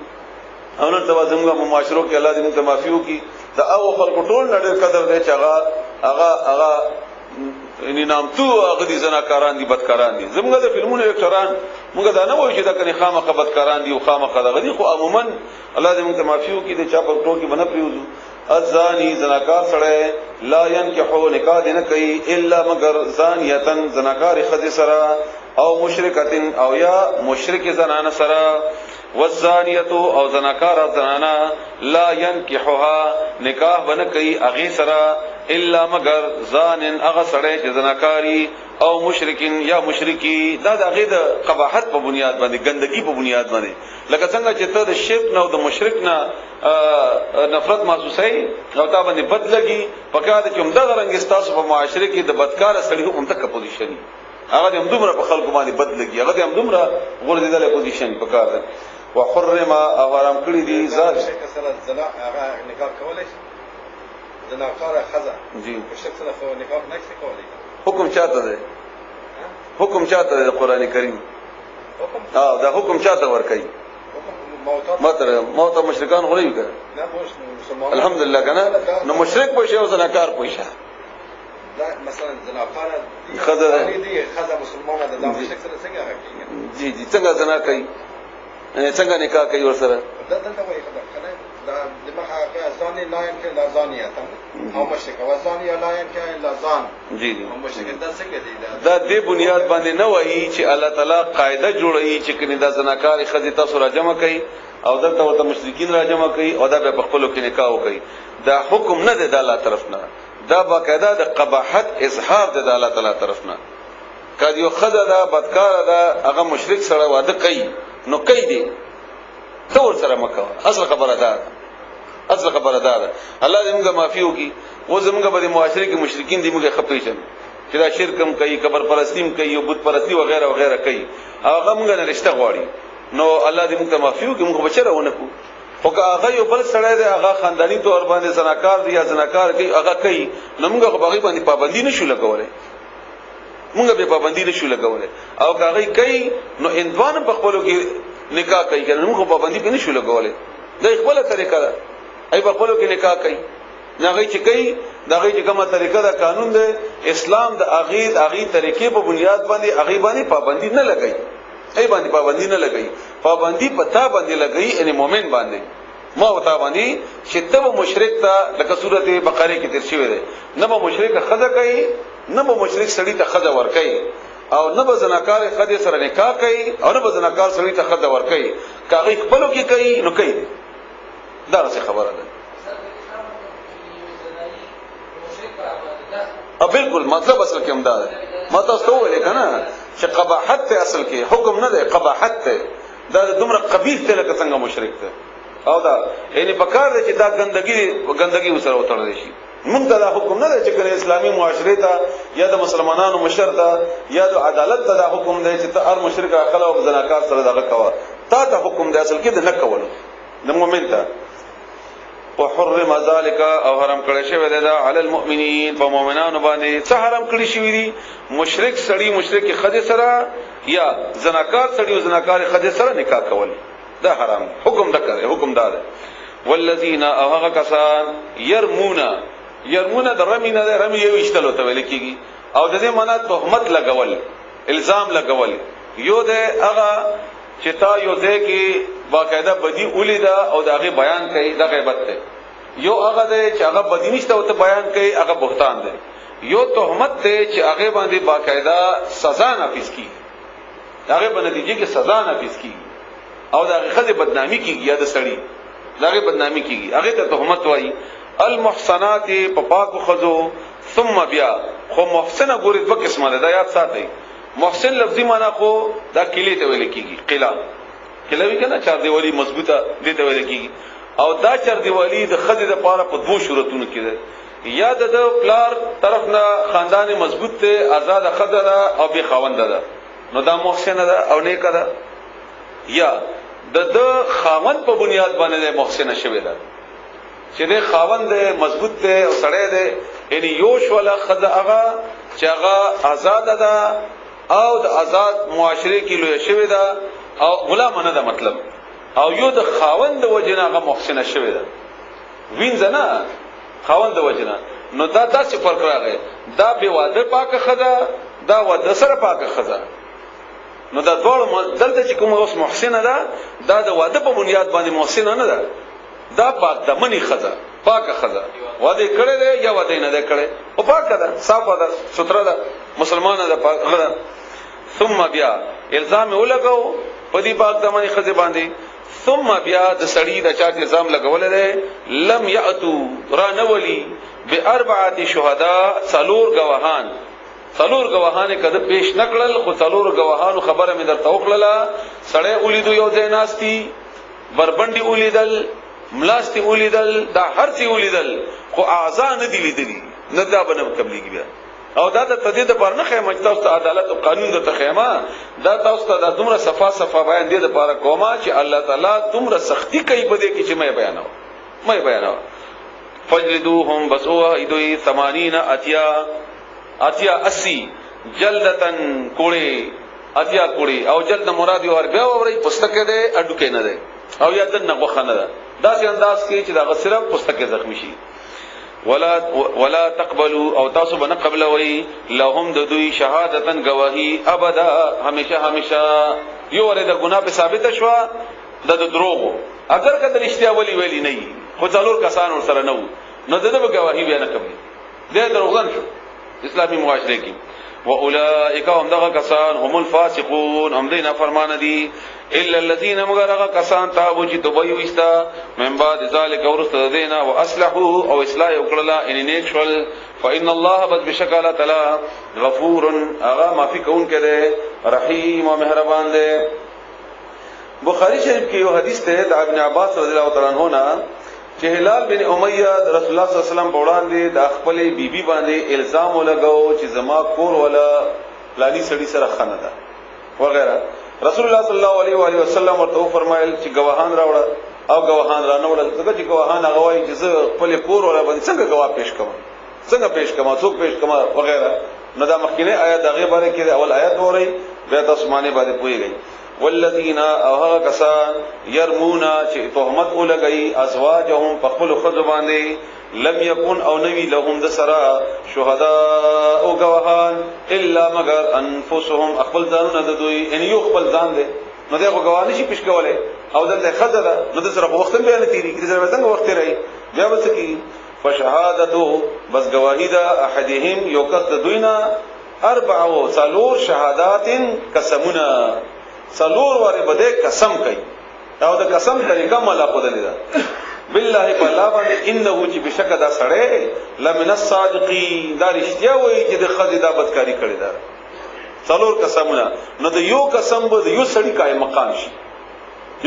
او نن توا زموږ معاشرو کې الله دې موږ معافيو کی دا او خلکو ټول نړۍ قدر دی چې هغه ان نامتو هغه دي زناکاران دي بدکاران دي زموږ د فلمونو اکټران موږ دا نه وایو چې دا کني خامخه بدکاران دي او خامخه دغه خو عموما الله دې موږ معافيو کی د چا په ټول کې بنه پریوزو الزانی زناکار سره لا ينكحو نکاح دین کوي الا مگر زانیتن زناکار خذ سره او مشرکتن او یا مشرک زنانه سره والزانیه او زناکار زنانه لا ينكحها نکاح بن کوي اغي سره الا مگر زانن اغه سره چې زناکاری او مشرکین یا مشرکی دا د غید قباحت په بنیاد باندې ګندګي په بنیاد باندې لکه څنګه چې ته د شرک نه او د مشرک نه نفرت محسوسه او تا باندې بد لګي پکاره چې همدا رنګ استاسو په معاشره کې د بدکار سړي هم تک پوزیشن هغه هم دومره په خلکو باندې بد لګي هغه هم دومره غوړېدل پوزیشن پکاره وحرم او حرام کړی دي ذات سره زنا هغه نکاح کولای شي زناکار خزه جی مشرک سره خو نکاح نشي کولای حکم چاته ده حکم چاته ده قران کریم دا حکم چاته ور کوي موت مشرکان غوړي کړه الحمدلله کنه نو مشرک پوښي او زناکار پوښي دا مثلا زناکار خزه مسلمانه ده مشرک سره څنګه راکړي جی څنګه زنا کوي څنګه نکاح کوي ور سره دا دلته وایي خبره دا دماغه ځاني لا يمكن لا ځانيه او مشرک او ځاني لا يمكن لا ځان جی او مشرک دا څنګه دی دا دې بنیاد باندې نه وایي چې الله تعالی قاعده جوړوي چې کني دا زناکار خزي تاسو را جمع کوي او دلته ورته مشرکین را جمع کوي او دا به خپلو کې نکاح کوي دا حکم نه دی د الله طرف نه دا باقاعده د قباحت اظهار دی د الله تعالی طرف نه کله یو خزه دا بدکار دا هغه مشرک سره واده کوي نو کوي دي څور سره مکه اصل خبره ده الله دې موږ معافيو کی و زموږ په معاشره کې مشرکین دي موږ خپېشن چې دا شرکم کوي قبر پرستیم کوي او بت پرستی وغیرہ وغیرہ کوي هغه موږ نه رشتہ غواړي نو الله دې موږ معافيو کی موږ بچره ونه کو خو هغه یو بل سره دی هغه خاندانی تور باندې زناکار دی یا زناکار کوي هغه کوي نو موږ په هغه باندې پابندی نشو لګولای موږ به پابندی نشو لګولای او هغه کوي نو اندوان په خپلو کې نکاح کوي کنه موږ پابندی به نشو لګولای دا خپل طریقه ده ای په خپلو کې نکاح کوي ناغي چې کوي داغي چې کومه طریقه دا قانون دی اسلام د اغي طریقې په بنیاد باندې اغي باندې پابندی نه لګي ای باندې پابندی نه لګي پابندی پتا باندې لګي ان مؤمن باندې ما وتا باندې چې ته مشرک ته لکه سورته بقره کې تیر شوی دی نه به مشرک خزه کوي نه به مشرک سړی ته خزه ور کوي او نه به زناکار خزه سره نکاح کوي او نه به زناکار سړی ته خزه ور کوي کاغي خپلو کې کوي نو کوي دا څه خبره ده بالکل مطلب اصل کې همدا ده ما تاسو ولې کنه چې قباحت ته اصل کې حکم نه ده قباحت ته دا دومره قبیح ته لکه څنګه مشرک ته او دا یعنی پکار ده چې دا ګندګي وسره وتړل شي موږ دا حکم نه ده چې کله اسلامي معاشره ته یا د مسلمانانو مشر ته یا د عدالت ته دا حکم ده چې ته هر مشرک اخلا او زناکار سره دغه کوا تا حکم ده اصل کې نه کولو د مؤمن ته وحرم ذلك او حرام کړی شوی دی علی المؤمنین په مؤمنانو باندې څه حرام کړی شوی دی مشرک سړی مشرک خدای سره یا زناکار سړی او زناکار خدای سره نکاح کول دا حرام حکم دا کوي حکم دا ده والذین هغه کسان يرمون د رمینه د رمی یو اشتلو ته ویل کیږي او د دې معنا تهمت لګول الزام لګول یو د هغه چې تا یو ځای کې باقاعده بدی ولیدا او داغه بیان کوي دا غیبت ده یو هغه ده چې هغه بدی نشته او ته بیان کوي هغه بهتان ده یو تهمت ده چې هغه باندې باقاعده سزا نافذ کی هغه په نتیجه کې سزا نافذ کی او داغه خزه بدنامي کیږي یا د سړی داغه بدنامي کیږي هغه ته تهمت وایي المحصنات په پاکو خزو ثم بیا خو محسنه ګورې دوه قسمه ده دا یاد ساتئ محسن لفظي معنا خو دا کلی ته ویل کیږي قلا وی کنه چار دیوالی مضبوطه دي ته ویل کیږي او دا چار دیوالی د خدای د پاره په دوه صورتونو کې ده یا د پلار طرف نه خاندان مضبوط ته آزاد خدای او به خاوند ده نو دا محسن ده او نیک ده یا د خاوند په بنیاد باندې محسن شوی ده چې د خاوند مضبوط ته او سړی ده یعنی یوش ولا خدای هغه چې هغه آزاد ده او د آزاد معاشره کې لوی شوی ده او غلام نه ده مطلب او یو د خاوند وجنه هغه محسن شوی ده وینځنه خاوند وجنه نو دا داسې فرق راغی دا به واده پاکه خدا دا واده سره پاکه خدا نو دا ټول دلته چې کوم اوس محسن ده دا د واده په بنیاد باندې محسن نه ده دا پاک د منی خدا پاکه خدا واده کړي ده یا واده نه ده کړي او پاکه ده صافه ده ستره ده مسلمانه ده پاکه ده ثم بیا الزام ولګو په دې پاک د منی خزه باندې ثم بیا د سړی د چا الزام لګول ده لم یاتو رانولی باربعه شهدا څلور گواهان کده پیش نکړل خو څلور گواهانو خبره مې درته وکړه سړی ولیدو یو ځای ناشتي بربندي ولیدل ملاستی ولیدل دا هر څه ولیدل خو اعضاء نه دی لیدلی نه دا بنه قبليږي بیا او دا د تدید پر نه خیمه چې تاسو عدالت او قانون د تخیمه دا تاسو ته د دومره صفه بیان دي د پر کومه چې الله تعالی دومره سختی کوي په دې کې چې مې بیاناو فجلدوهم بسوا ایدوی 80 اتیا 80 جلدتن کوړي اتیا کوړي او جلد مراد یو ور بیا ورې پستکه ده اډو کې نه ده او یا دنه غوخنه ده داسې انداز کې چې دا صرف پستکه زخمی شي ولا تقبلوا او تاسو بنه قبلوي لهم د دوی شهادتن گواہی ابدا همیشه یو ور د ګناه په ثابت شو د دروغ اگر کله رښتیا ویلی نه خو څلور کسان ور سره نو دغه گواہی بیا نه کوي د دروغن شو اسلامي معاشره کې واولئک هم دغه کسان هم الفاسقون هم دینه فرمان دي الا الذين مغرق کسان تابو چې توبه وستا من بعد ذلك ورسته دینا واصلحوا او اصلاح وکړه ان نیک شول فان الله بشکل تعالی غفور اغا معافی کون کړي رحیم او مهربان دی بخاری شریف کې یو حدیث ته د ابن عباس رضی الله تعالی عنہ چې هلال بن امیہ رسول الله صلی الله علیه وسلم وړاندې د خپل بیبي باندې الزام ولګاو چې زما کور ولا لانی سړی سره خنه ده وغیرہ رسول الله صلی الله علیه و علیه وسلم ورته فرمایل چې گواهان راوړه او گواهان را نه وړل څنګه چې گواهان هغه وایي چې خپل کور ولا باندې څنګه گواه پیش کوم څوک پیش کوم وغیرہ نو دا مخکینه آیات هغه باندې کې اول آیات وره بیا تاسو باندې باندې پويږي والذین اوها کسان يرمونا چې تهمت ولګي ازواجهم فخل خذبانه لم يكن او نوی لهم دسرا شهداء او گواهان الا مگر انفسهم خپل ځانونه د دوی ان یو خپل ځان دي نو دغه گواهی شي پیش کوله او دلته خدای نو د سره وخت بیان تیری کې زره څنګه وخت راي بیا وڅ کی فشهادتو بس گواهی دا احدهم یو کس د دوینا اربع او څلور شهادات قسمنا څلور واره بده قسم کوي او د قسم طریقه ملا خدای دا بالله بالله باندې انه چې بشک دا سړی لمن الصادقین دا رښتیا وایي چې د خزې دا بدکاری کړی دا څلور قسمونه نو د یو قسم به یو سړی قائم مقام شي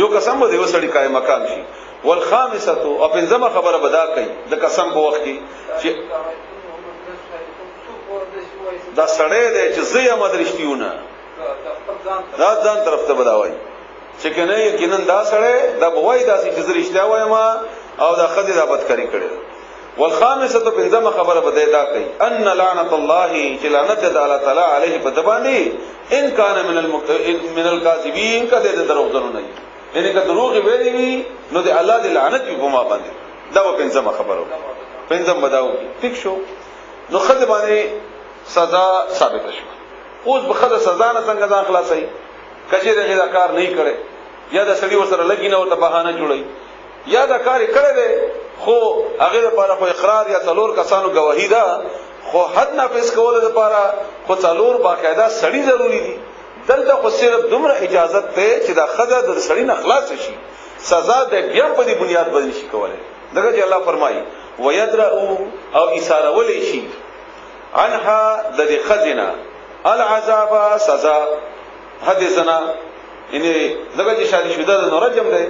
یو قسم به یو سړی قائم مقام شي والخامسه او پنځمه خبره بدا کوي د قسم په وخت کې چې دا سړی دی چې زه یم درشتیونه دا ځان طرف ته بداوي چې کنه یقینا دا سړی دا بوای داسې چې زه رښتیا وایم او دا خدای دا بدکاری کړي والخامسه پنځمه خبره بده دا کوي ان لعنت الله چې لعنت الله تعالی علیه په دبانی ان کان من الکاذبین کده د دروغجنو نه یعنی که دروغ ویلي وي نو د الله د لعنت په ما باندې دا پنځمه خبره پنځم بداو ټیک شو نو خدای باندې سزا ثابت شو اوس به خدای سزا نه څنګه ځان خلاصي کچې دغه کار نه کړي یا د سړي وسره لګي نه ورته بهانه جوړي یا دا کار کړي دي خو هغه لپاره خو اقرار یا څلور کسانو گواهی ده خو حد نافذ کول لپاره خو څلور باقاعده سړي ضروری دي دلته خو صرف دومره اجازه ته چې دا خدای د سړي نه خلاص شي سزا د بیا په دې بنیاد باندې شي کوله دغه چې الله فرمایي ويدرؤ او اشاره ولې شي عنها د خزنه العذاب سزا حد زنا یعنی دغه چې شادي شوه د نورجم ده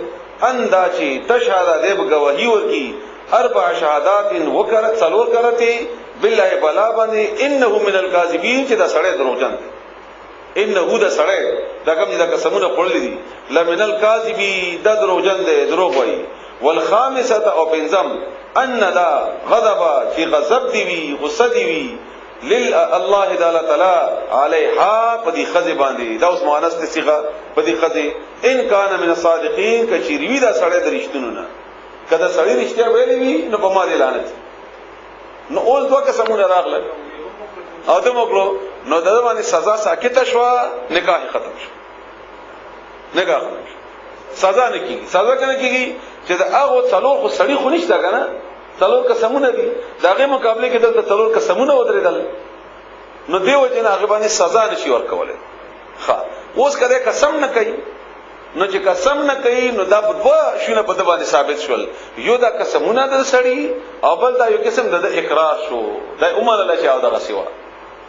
اندا چې تشهاده دی بګوهی ورکی اربع شهادات وکړه څلور کرته بالله بلا باندې انه من الكاذبین چې دا سړی دروغجن دی انه دا سړی دا کوم دا قسمونه پړل دي لمن الكاذبین دا دروغجن دی دروغ وایي والخامسه او بنزم ان دا غضب چې غضب دی وی غصه دی وی الله تعالی علیها پدی خزه باندې دا اوس مؤنث ته صيغه پدی خزه ان کان من الصادقین کچریوی دا سړی درشتونو نه کله سړی رښتیا ویلی وی نو په ما دی لعنت نو اول دوه قسمونه راغله او ته موږ نو د باندې سزا ساکته شو نکاح ختم شو نکاح ختم شو سزا نه کیږي سزا کنه کیږي چې دا هغه څلور خو سړی خو نشته کنه څلور قسمونه دي داغه مقابله کې دلته څلور قسمونه ودرېدل نو دیو جن هغه باندې سزا نشي ورکوله ښه اوس کله قسم نه کوي نو چې قسم نه کوي نو دا په شونه په باندې ثابت شول یو دا قسمونه د سړی او بل دا یو قسم د اقرار شو دا عمر الله چې او دا غسیوا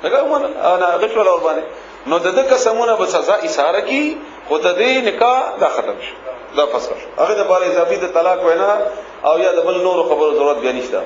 دغه عمر انا غشول اور باندې نو د قسمونه په سزا اشاره کی خو د دې نکاح دا ختم شو دا فسخ هغه د بار اضافي د طلاق وینا او یا د بل نور خبرو ضرورت بیا نشته